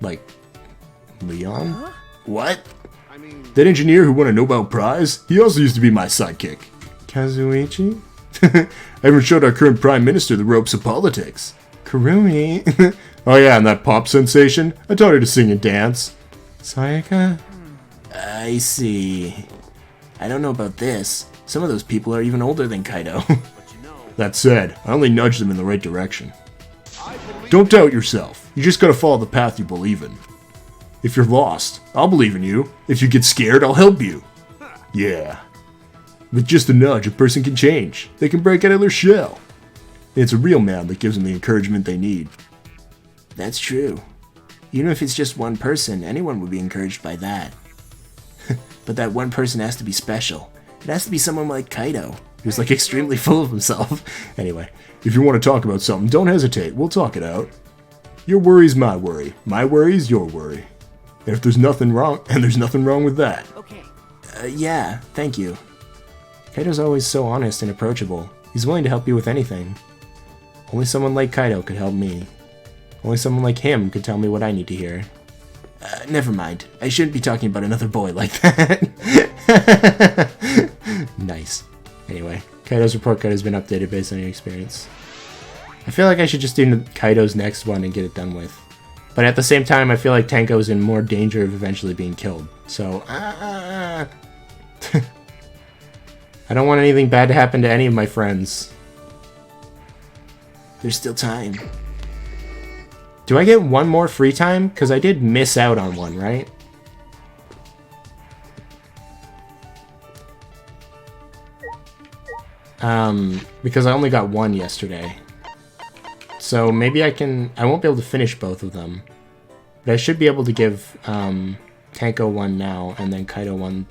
Like, Leon? What? I mean, That engineer who won a Nobel Prize, he also used to be my sidekick. Kazuichi? I even showed our current Prime Minister the ropes of politics. Kurumi? Oh yeah, and that pop sensation, I taught her to sing and dance. Sayaka? I see. I don't know about this. Some of those people are even older than Kaido. but you know. That said, I only nudged them in the right direction. Don't doubt yourself. You just gotta follow the path you believe in. If you're lost, I'll believe in you. If you get scared, I'll help you. Yeah. With just a nudge, a person can change. They can break out of their shell. It's a real man that gives them the encouragement they need. That's true. Even if it's just one person, anyone would be encouraged by that. But that one person has to be special. It has to be someone like Kaido, who's like extremely full of himself. Anyway, If you want to talk about something, don't hesitate. We'll talk it out. Your worry's my worry. My worry's your worry. And if there's nothing wrong, and there's nothing wrong with that. Okay. yeah, thank you. Kaido's always so honest and approachable. He's willing to help you with anything. Only someone like Kaido could help me. Only someone like him could tell me what I need to hear. Never mind. I shouldn't be talking about another boy like that. Nice. Anyway, Kaido's report card has been updated based on your experience. I feel like I should just do Kaido's next one and get it done with. But at the same time, I feel like Tenko's in more danger of eventually being killed. So, I don't want anything bad to happen to any of my friends. There's still time. Do I get one more free time? Because I did miss out on one, right? Because I only got one yesterday. So maybe I won't be able to finish both of them. But I should be able to give Tenko one now and then Kaido one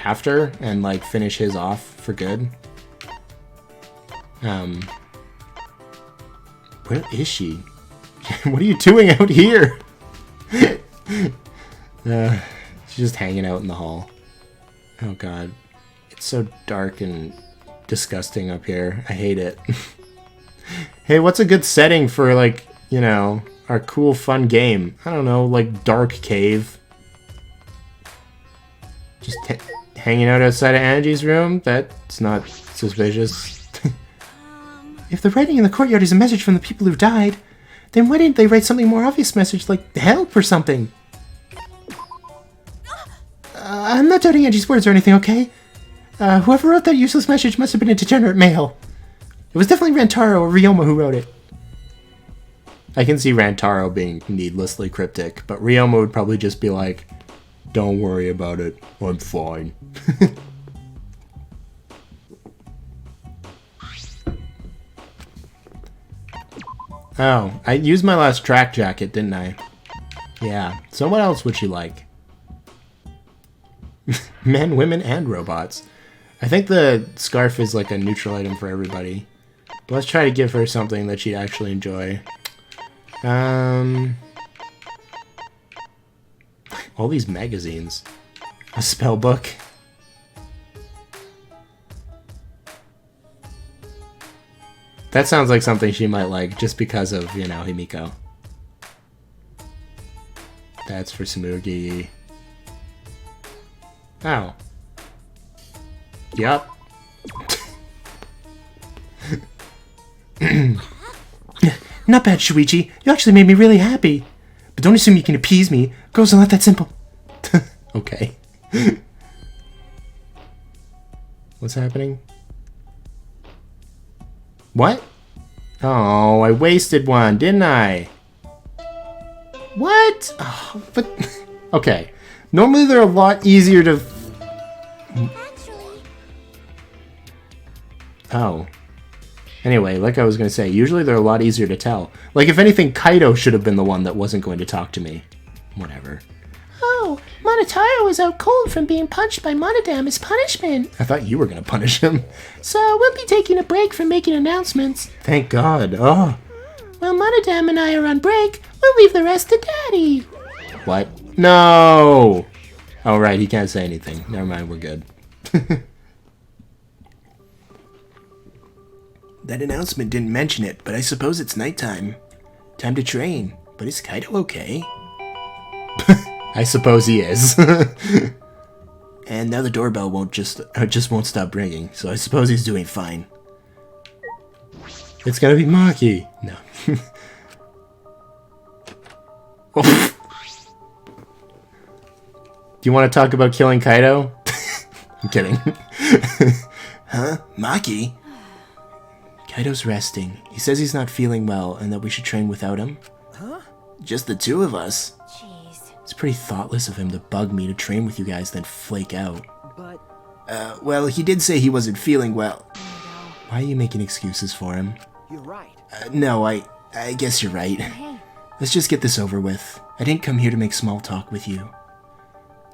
after and like finish his off for good. Where is she? What are you doing out here? She's just hanging out in the hall. Oh god. It's so dark and disgusting up here. I hate it. Hey, what's a good setting for, like, you know, our cool, fun game? I don't know, like Dark Cave. Just hanging out outside of Angie's room? That's not suspicious. If the writing in the courtyard is a message from the people who died, then why didn't they write something more obvious message like help or something? I'm not doubting Angie's words or anything, okay? Whoever wrote that useless message must have been a degenerate male. It was definitely Rantaro or Ryoma who wrote it. I can see Rantaro being needlessly cryptic, but Ryoma would probably just be like, don't worry about it, I'm fine. Oh, I used my last track jacket, didn't I? Yeah, so what else would she like? Men, women, and robots. I think the scarf is like a neutral item for everybody. But let's try to give her something that she'd actually enjoy. All these magazines. A spell book. That sounds like something she might like just because of, you know, Himiko. That's for Sumugi. Oh. Yup. Not bad, Shuichi. You actually made me really happy. But don't assume you can appease me. Girls are not that simple. Okay. What's happening? What? Oh, I wasted one, didn't I? What? Oh, but... Okay. Normally they're a lot easier to... Actually, Oh. Anyway, like I was going to say, usually they're a lot easier to tell. Like, if anything, Kaido should have been the one that wasn't going to talk to me. Whatever. Oh, Monotaro was out cold from being punched by Monodam as punishment. I thought you were going to punish him. So we'll be taking a break from making announcements. Thank God. Oh. While Monodam and I are on break, we'll leave the rest to Daddy. What? No! Oh, right, he can't say anything. Never mind, we're good. That announcement didn't mention it, but I suppose it's nighttime. Time to train. But is Kaido okay? I suppose he is. And now the doorbell won't won't stop ringing, so I suppose he's doing fine. It's gonna be Maki. No. Do you want to talk about killing Kaido? I'm kidding. Huh? Maki? Kaido's resting. He says he's not feeling well and that we should train without him. Huh? Just the two of us. Jeez. It's pretty thoughtless of him to bug me to train with you guys, then flake out. But Well, he did say he wasn't feeling well. Why are you making excuses for him? you're right. No, I guess you're right. Hey, Let's just get this over with. I didn't come here to make small talk with you.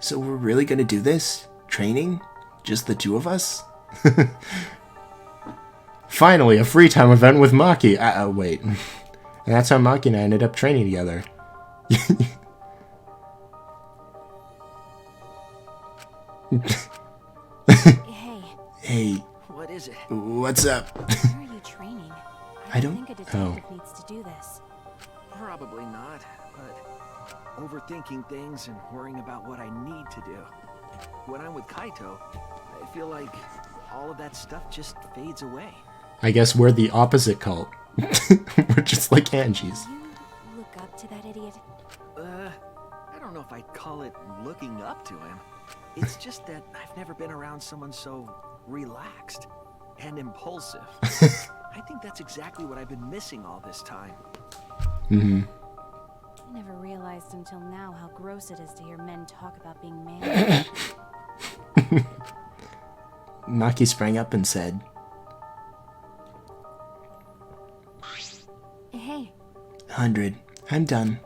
So we're really gonna do this? Training? Just the two of us? Finally, a free time event with Maki. Wait. And that's how Maki and I ended up training together. Hey, Hey, What is it? what's up? where are you training? I don't- think a detective needs to do this. Probably not, but overthinking things and worrying about what I need to do. When I'm with Kaito, I feel like all of that stuff just fades away. I guess we're the opposite cult. We're just like Angie's. You look up to that idiot? I don't know if I'd call it looking up to him. It's just that I've never been around someone so relaxed and impulsive. I think that's exactly what I've been missing all this time. Mm-hmm. I never realized until now how gross it is to hear men talk about being manly. Maki sprang up and said, Hey, 100. I'm done.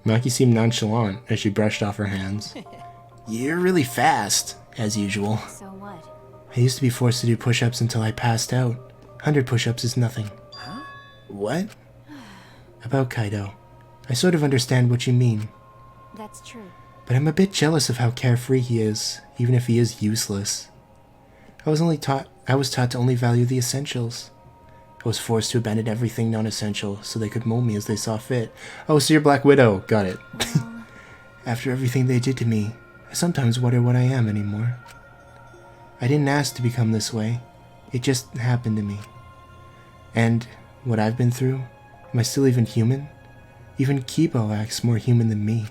Maki seemed nonchalant as she brushed off her hands. You're really fast, as usual. so what? I used to be forced to do push-ups until I passed out. 100 push-ups is nothing. Huh? What? About Kaido. I sort of understand what you mean, That's true. but I'm a bit jealous of how carefree he is, even if he is useless. I was taught to only value the essentials. I was forced to abandon everything non-essential so they could mold me as they saw fit. Oh, so you're Black Widow. Got it. After everything they did to me, I sometimes wonder what I am anymore. I didn't ask to become this way. It just happened to me. And what I've been through, am I still even human? Even Kibo acts more human than me.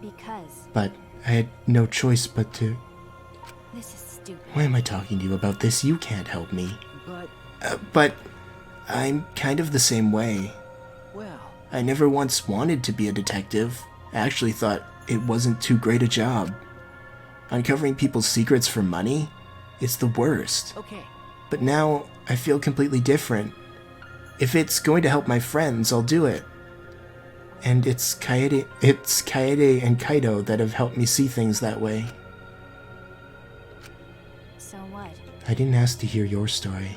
Because But I had no choice but to... this is stupid. Why am I talking to you about this? You can't help me. But, But I'm kind of the same way. well, I never once wanted to be a detective. I actually thought it wasn't too great a job. Uncovering people's secrets for money? It's the worst. okay. But now I feel completely different. If it's going to help my friends, I'll do it. And it's Kaede and Kaido that have helped me see things that way. So what? I didn't ask to hear your story.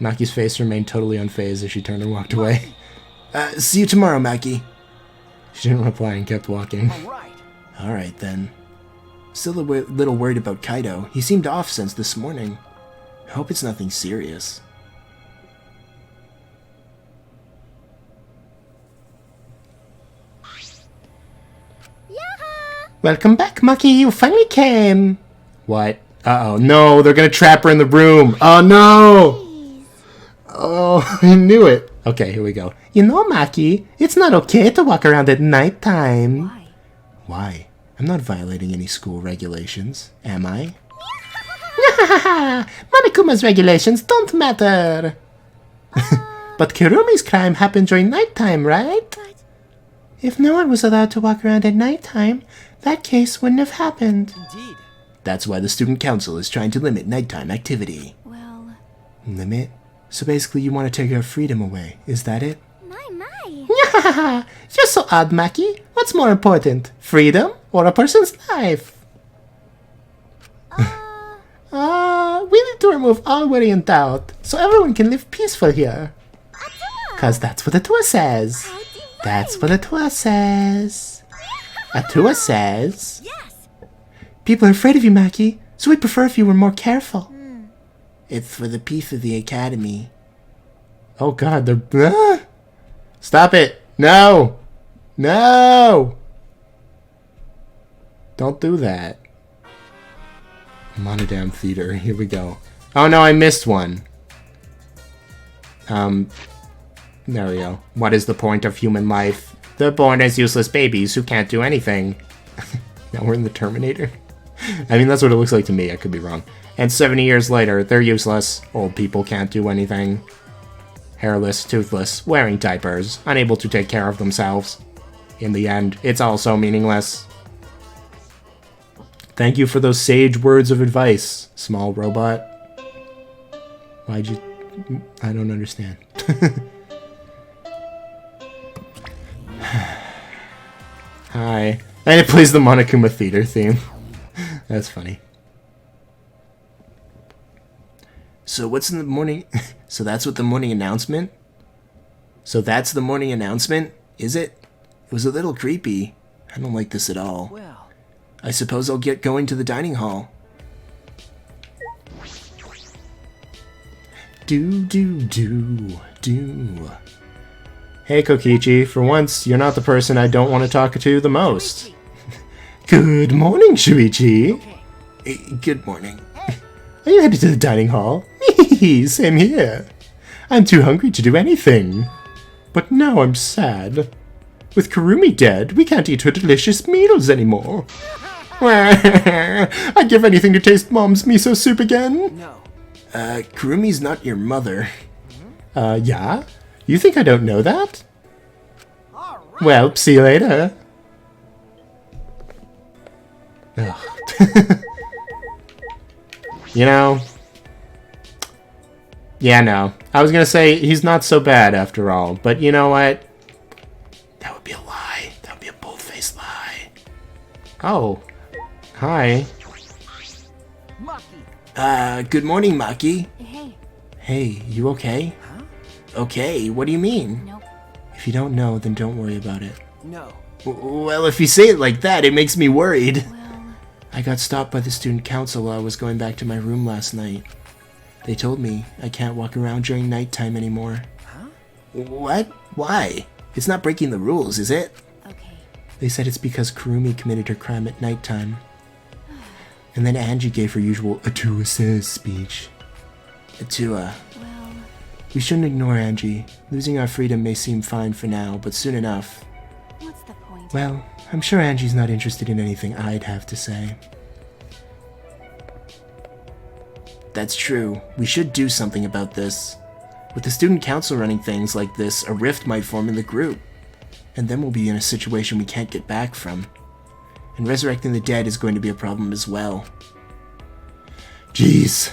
Maki's face remained totally unfazed as she turned and walked away. See you tomorrow, Maki. She didn't reply and kept walking. All right. Alright then. Still a little worried about Kaido. He seemed off since this morning. I hope it's nothing serious. Welcome back, Maki. You finally came. What? Uh-oh. No, they're gonna trap her in the room. Oh, no! Oh, I knew it. Okay, here we go. You know, Maki, it's not okay to walk around at nighttime. Why? Why? I'm not violating any school regulations, am I? Monikuma's regulations don't matter. But Kirumi's crime happened during nighttime, right? If no one was allowed to walk around at nighttime, that case wouldn't have happened. Indeed. That's why the student council is trying to limit nighttime activity. Well, Limit? So basically you want to take our freedom away, is that it? My. You're so odd, Maki. What's more important, freedom or a person's life? We need to remove all worry and doubt, so everyone can live peaceful here. Cause that's what Atua says. That's what Atua says. Atua says... Yes. People are afraid of you, Maki, so we'd prefer if you were more careful. It's for the peace of the academy. Oh, God, they're... Stop it! No! No! Don't do that. Monodam Theater. Here we go. Oh, no, I missed one. There we go. What is the point of human life? They're born as useless babies who can't do anything. Now we're in the Terminator? I mean, that's what it looks like to me. I could be wrong. And 70 years later, they're useless. Old people can't do anything. Hairless, toothless, wearing diapers, unable to take care of themselves. In the end, it's all so meaningless. Thank you for those sage words of advice, small robot. Why'd you... I don't Hi. And it plays the Monokuma Theater theme. That's funny. So what's in the morning? So that's what the morning announcement? So that's the morning announcement? Is it? It was a little creepy. I don't like this at all. Well, I suppose I'll get going to the dining hall. Do. Hey Kokichi, for once, you're not the person I don't want to talk to the most. Good morning, Shuichi. Good morning. Are you headed to the dining hall? Same here. I'm too hungry to do anything. But now I'm sad. With Kurumi dead, we can't eat her delicious meals anymore. I'd give anything to taste Mom's miso soup again. no. Kurumi's not your mother. Yeah? You think I don't know that? Well, see you later. Ugh. You know... Yeah, no. I was gonna say, he's not so bad after all, but you know what? That would be a lie. That would be a bull-faced lie. Oh. Hi. Maki. Good morning, Maki. Hey. Hey, you okay? Huh? Okay, what do you mean? Nope. If you don't know, then don't worry about it. No. Well, if you say it like that, it makes me worried. Well, I got stopped by the student council while I was going back to my room last night. They told me I can't walk around during nighttime anymore. Huh? What? Why? It's not breaking the rules, is it? okay. They said it's because Kurumi committed her crime at nighttime. And then Angie gave her usual Atua says speech. Atua. Well, We shouldn't ignore Angie. Losing our freedom may seem fine for now, but soon enough. what's the point? Well, I'm sure Angie's not interested in anything I'd have to say. That's true. We should do something about this. With the student council running things like this, a rift might form in the group. And then we'll be in a situation we can't get back from. And resurrecting the dead is going to be a problem as well. Jeez.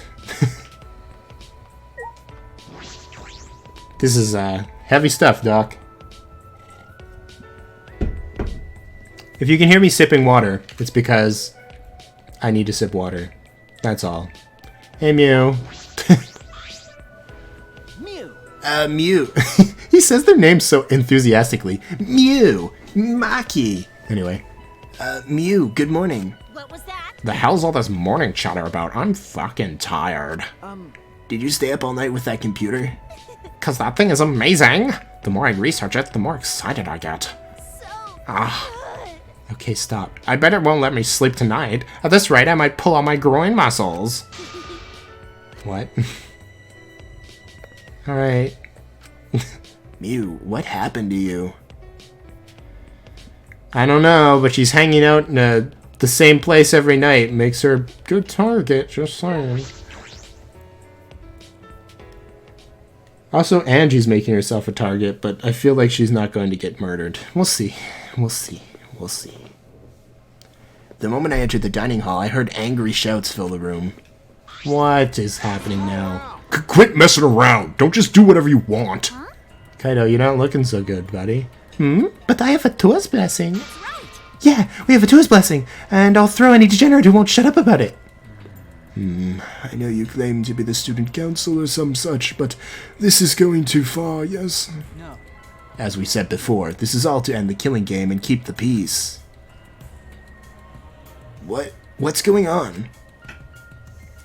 This is heavy stuff, Doc. If you can hear me sipping water, it's because I need to sip water. That's all. Hey, Mew. Mew. Mew. He says their names so enthusiastically. Mew. Maki. Anyway. Mew, good morning. What was that? The hell's all this morning chatter about? I'm fucking tired. Did you stay up all night with that computer? Cause that thing is amazing. The more I research it, the more excited I get. So good. Okay, stop. I bet it won't let me sleep tonight. At this rate, I might pull all my groin muscles. What? Alright. Mew, what happened to you? I don't know, but she's hanging out in the same place every night. Makes her a good target, just saying. Also, Angie's making herself a target, but I feel like she's not going to get murdered. We'll see. We'll see. We'll see. The moment I entered the dining hall, I heard angry shouts fill the room. What is happening now? Quit messing around. Don't just do whatever you want. Kaido, you're not looking so good, buddy. But I have a Tua's blessing. Yeah, we have a Tua's blessing, and I'll throw any degenerate who won't shut up about it. I know you claim to be the student council or some such, but this is going too far, yes? No. As we said before, this is all to end the killing game and keep the peace. What's going on?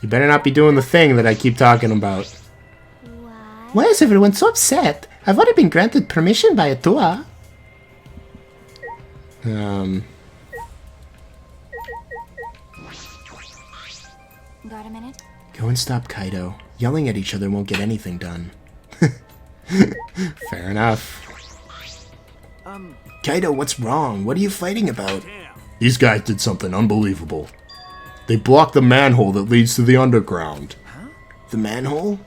You better not be doing the thing that I keep talking about. Why is everyone so upset? I've already been granted permission by a Tua. Got a minute? Go and stop Kaido. Yelling at each other won't get anything done. Fair enough. Kaido, what's wrong? What are you fighting about? These guys did something unbelievable. They blocked the manhole that leads to the underground. The manhole?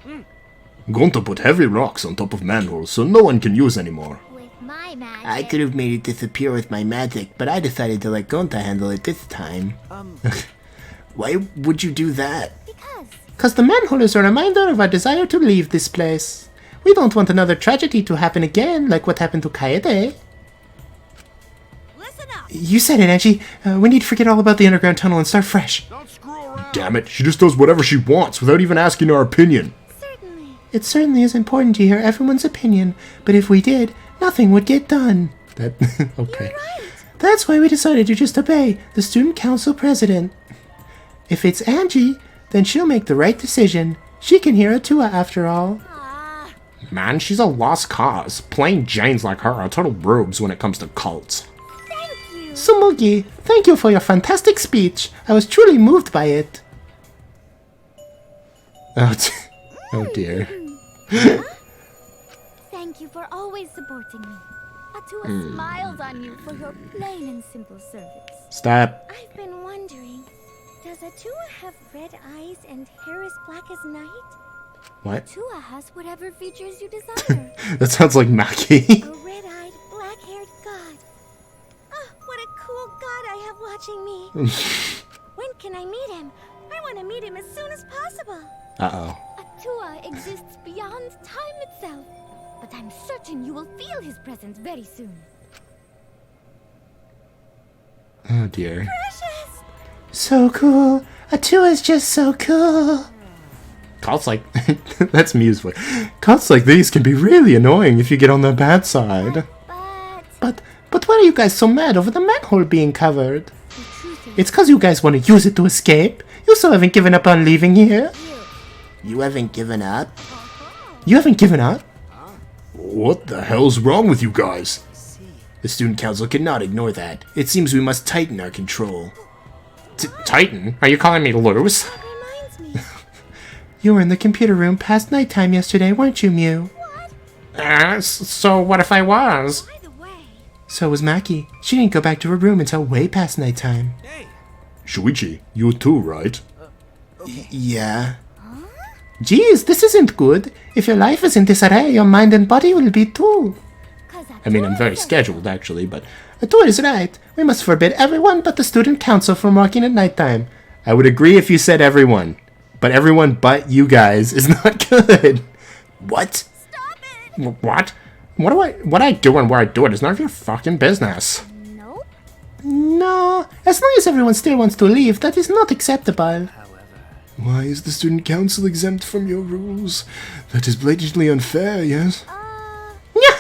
Gonta put heavy rocks on top of manholes so no one can use anymore. With my magic. I could have made it disappear with my magic, but I decided to let Gonta handle it this time. Why would you do that? Cause the manhole is a reminder of our desire to leave this place. We don't want another tragedy to happen again, like what happened to Kaede. Listen You said it, Angie. We need to forget all about the underground tunnel and start fresh. Don't screw around. Damn it, she just does whatever she wants without even asking our opinion. Certainly. It certainly is important to hear everyone's opinion, but if we did, nothing would get done. That okay. That's why we decided to just obey the student council president. If it's Angie, then she'll make the right decision. She can hear Atua after all. Man, she's a lost cause. Plain Janes like her are total rubes when it comes to cults. Sumugi, thank you for your fantastic speech. I was truly moved by it. Oh dear. Thank you for always supporting me. Atua smiles on you for your plain and simple service. Stop. I've been wondering, does Atua have red eyes and hair as black as night? What? Atua has whatever features you desire. That sounds like Maki. A red-eyed, black-haired god. Oh, what a cool god I have watching me. When can I meet him? I want to meet him as soon as possible. Uh-oh. Atua exists beyond time itself, but I'm certain you will feel his presence very soon. Oh dear. Precious! So cool. Atua's just so cool. Cults like... That's Mew's voice. Cults like these can be really annoying if you get on the bad side. But why are you guys so mad over the manhole being covered? It's cause you guys want to use it to escape. You still haven't given up on leaving here. You haven't given up? You haven't given up? What the hell's wrong with you guys? The student council cannot ignore that. It seems we must tighten our control. Titan? Are you calling me loose? That reminds me. You were in the computer room past nighttime yesterday, weren't you, Mew? So what if I was? By the way, So was Maki. She didn't go back to her room until way past nighttime. Shuichi, you too, right? Yeah. Geez, this isn't good. If your life is in disarray, your mind and body will be too. I mean, I'm very scheduled, actually, but... Atua is right. We must forbid everyone but the student council from working at nighttime. I would agree if you said everyone. But everyone but you guys is not good. What? stop it! What? What I do and where I do it is none of your fucking business. Nope. No, as long as everyone still wants to leave, that is not acceptable. Why is the student council exempt from your rules? That is blatantly unfair, yes?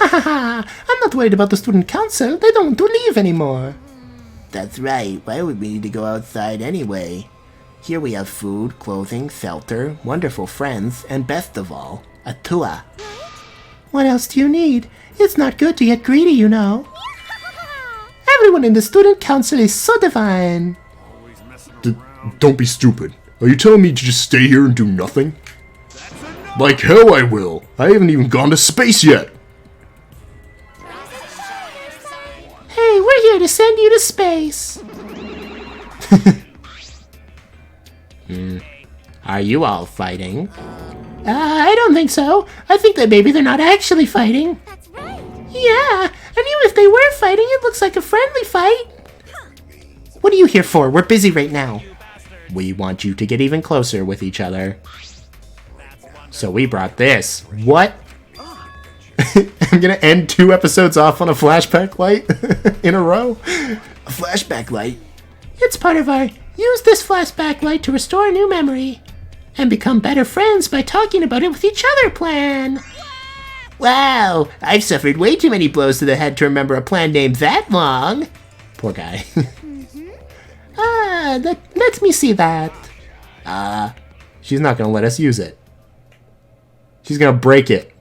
I'm not worried about the student council. They don't want to leave anymore. That's right. Why would we need to go outside anyway? Here we have food, clothing, shelter, wonderful friends, and best of all, Atua. What else do you need? It's not good to get greedy, you know. Everyone in the student council is so divine. Don't be stupid. Are you telling me to just stay here and do nothing? Like hell I will. I haven't even gone to space yet. Hey, we're here to send you to space. Are you all fighting? I don't think so. I think that maybe they're not actually fighting. That's right. Yeah, and even if they were fighting, it looks like a friendly fight. What are you here for? We're busy right now. We want you to get even closer with each other. So we brought this. What? I'm gonna end 2 episodes off on a flashback light in a row. A flashback light? It's part of our use this flashback light to restore a new memory and become better friends by talking about it with each other plan. Wow, I've suffered way too many blows to the head to remember a plan named that long. Poor guy. Let me see that. She's not gonna let us use it. She's gonna break it.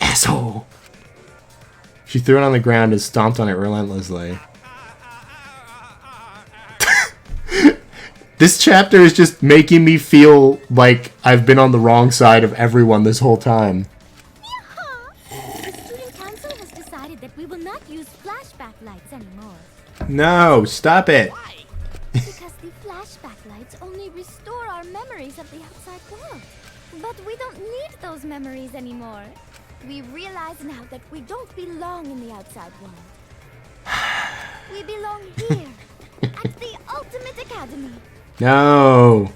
Asshole. She threw it on the ground and stomped on it relentlessly. This chapter is just making me feel like I've been on the wrong side of everyone this whole time. The student council has decided that we will not use flashback lights anymore. No, stop it. Because the flashback lights only restore our memories of the outside world. But we don't need those memories anymore. We realize now that we don't belong in the outside world. We belong here, at the Ultimate Academy. No.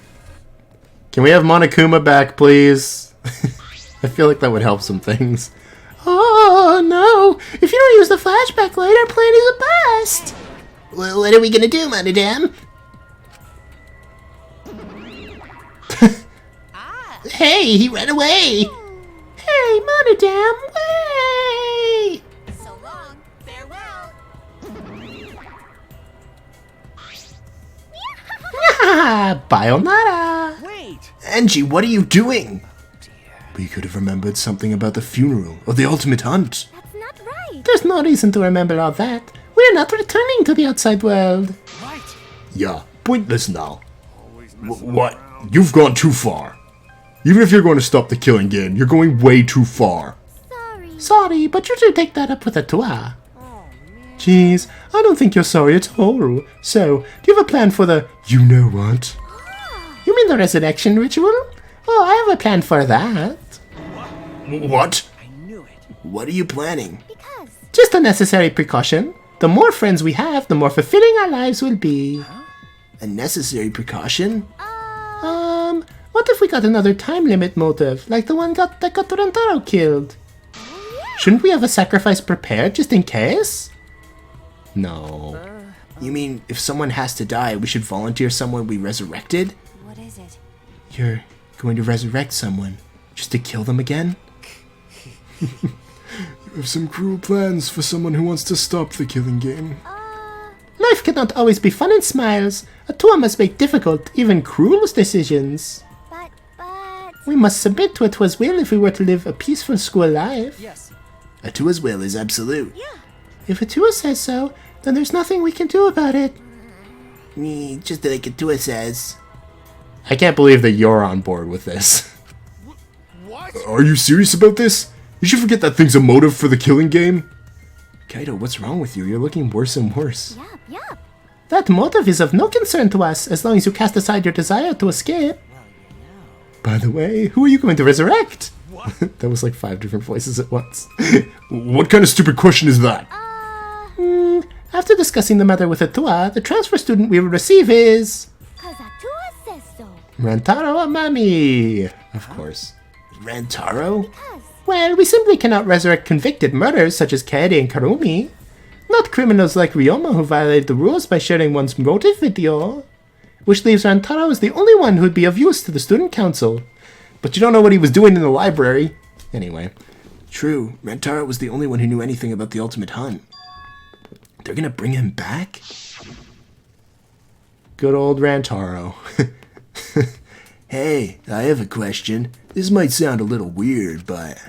Can we have Monokuma back, please? I feel like that would help some things. Oh no! If you don't use the flashback light, our plan is a bust! Well, what are we gonna do, madame? Hey, he ran away! Hey, madame, wait! So long. Farewell. Bayonara! Wait! Angie, what are you doing? We could have remembered something about the funeral or the ultimate hunt. That's not right. There's no reason to remember all that. We're not returning to the outside world. Right! Yeah, pointless now. What? You've gone too far. Even if you're going to stop the killing game, you're going way too far. Sorry. Sorry, but you should take that up with Atua. Jeez, I don't think you're sorry at all. So, do you have a plan for the you-know-what? You mean the resurrection ritual? Oh, I have a plan for that. What? I knew it. What are you planning? Because. Just a necessary precaution. The more friends we have, the more fulfilling our lives will be. A necessary precaution? What if we got another time limit motive, like the one that got Rentaro killed? Shouldn't we have a sacrifice prepared just in case? No. You mean if someone has to die, we should volunteer someone we resurrected? What is it? You're going to resurrect someone just to kill them again? You have some cruel plans for someone who wants to stop the killing game. Life cannot always be fun and smiles. Atua must make difficult, even cruel decisions. But. We must submit to Atua's will if we were to live a peaceful school life. Yes. Atua's will is absolute. If Atua says so, then there's nothing we can do about it. Just like Atua says. I can't believe that you're on board with this. What? Are you serious about this? You should forget that thing's a motive for the killing game. Kaido, what's wrong with you? You're looking worse and worse. Yup. That motive is of no concern to us, as long as you cast aside your desire to escape. By the way, who are you going to resurrect? That was like 5 different voices at once. What kind of stupid question is that? After discussing the matter with Atua, the transfer student we will receive is... Cause Atua says so. Rantaro Amami! Of course. Rantaro? Because. Well, we simply cannot resurrect convicted murderers such as Kaede and Karumi. Not criminals like Ryoma who violated the rules by sharing one's motive video. Which leaves Rantaro as the only one who would be of use to the student council. But you don't know what he was doing in the library. Anyway. True, Rantaro was the only one who knew anything about the ultimate hunt. They're gonna bring him back? Good old Rantaro. Hey, I have a question. This might sound a little weird, but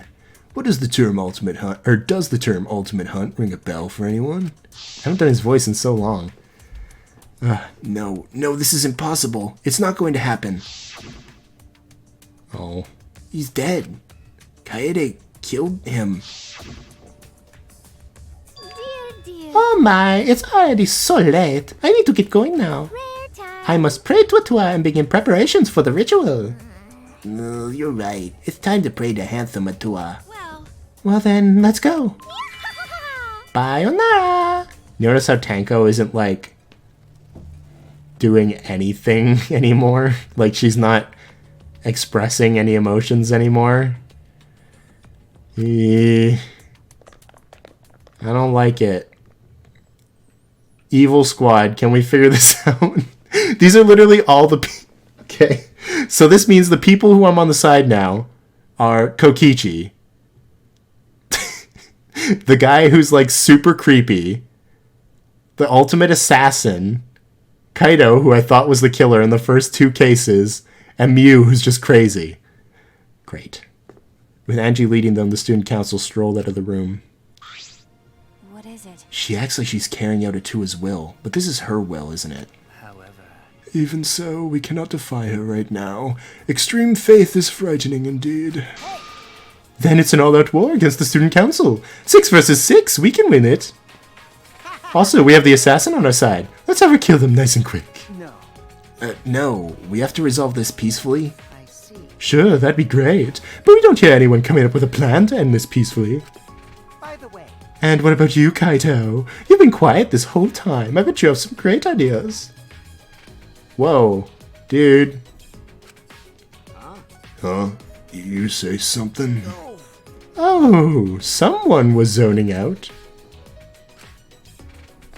what does the term ultimate hunt, or does the term ultimate hunt ring a bell for anyone? I haven't done his voice in so long. No, this is impossible. It's not going to happen. Oh. He's dead. Kaede killed him. Dear. Oh my, it's already so late. I need to get going now. Rare time. I must pray to Atua and begin preparations for the ritual. No, you're right. It's time to pray to handsome Atua. Well then, let's go. Bayonara! Notice how Tanko isn't, like, doing anything anymore? Like, she's not expressing any emotions anymore? I don't like it. Evil Squad, can we figure this out? These are literally all the... Okay. So this means the people who I'm on the side now are Kokichi, the guy who's like super creepy, the ultimate assassin, Kaido, who I thought was the killer in the first 2 cases, and Mew, who's just crazy. Great. With Angie leading them, the student council strolled out of the room. What is it? She acts like she's carrying out Atua's will, but this is her will, isn't it? Even so, we cannot defy her right now. Extreme faith is frightening indeed. Then it's an all-out war against the student council. 6 versus 6, we can win it. Also, we have the assassin on our side. Let's have her kill them nice and quick. No, we have to resolve this peacefully. Sure, that'd be great. But we don't hear anyone coming up with a plan to end this peacefully. By the way, And what about you, Kaito? You've been quiet this whole time. I bet you have some great ideas. Whoa, dude. Huh? You say something? Oh Oh, someone was zoning out.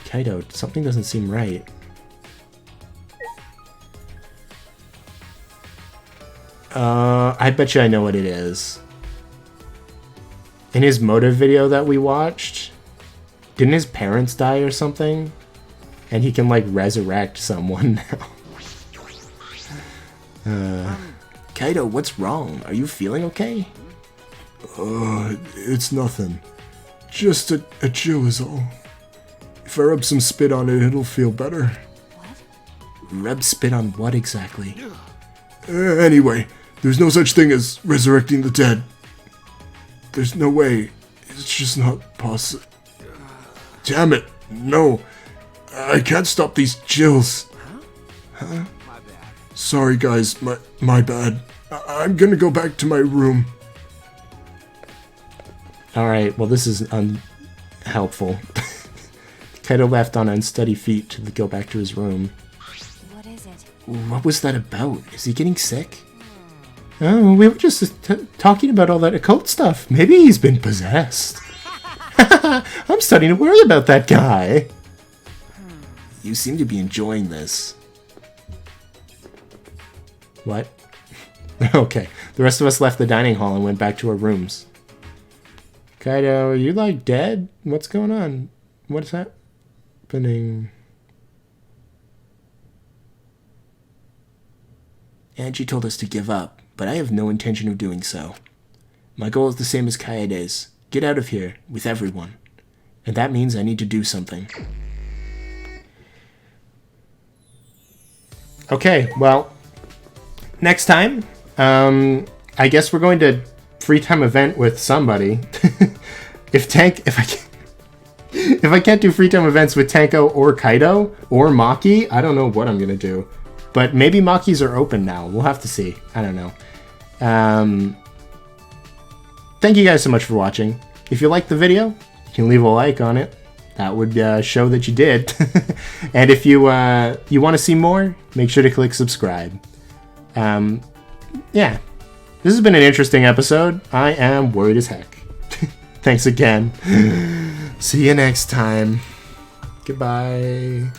Kaido, something doesn't seem right. I bet you I know what it is. In his motive video that we watched, didn't his parents die or something? And he can, like, resurrect someone now. Kaido, what's wrong? Are you feeling okay? It's nothing. Just a chill is all. If I rub some spit on it, it'll feel better. What? Rub spit on what exactly? Anyway, there's no such thing as resurrecting the dead. There's no way. It's just not possible. Damn it. No. I can't stop these chills. Huh? My bad. Sorry, guys. My bad. I'm gonna go back to my room. Alright, well this is unhelpful. Kaido left on unsteady feet to go back to his room. What is it? What was that about? Is he getting sick? Oh, we were just talking about all that occult stuff. Maybe he's been possessed. I'm starting to worry about that guy. You seem to be enjoying this. What? Okay, the rest of us left the dining hall and went back to our rooms. Kaido, are you like dead? What's going on? What's happening? Angie told us to give up, but I have no intention of doing so. My goal is the same as Kaede's. Get out of here, with everyone. And that means I need to do something. Okay, well, next time, I guess we're going to free time event with somebody. If I can't do free time events with Tanko or Kaido or Maki, I don't know what I'm gonna do. But maybe Maki's are open now. We'll have to see. I don't know. Thank you guys so much for watching. If you liked the video, you can leave a like on it. That would show that you did. And if you want to see more, make sure to click subscribe. Yeah. This has been an interesting episode. I am worried as heck. Thanks again. See you next time. Goodbye.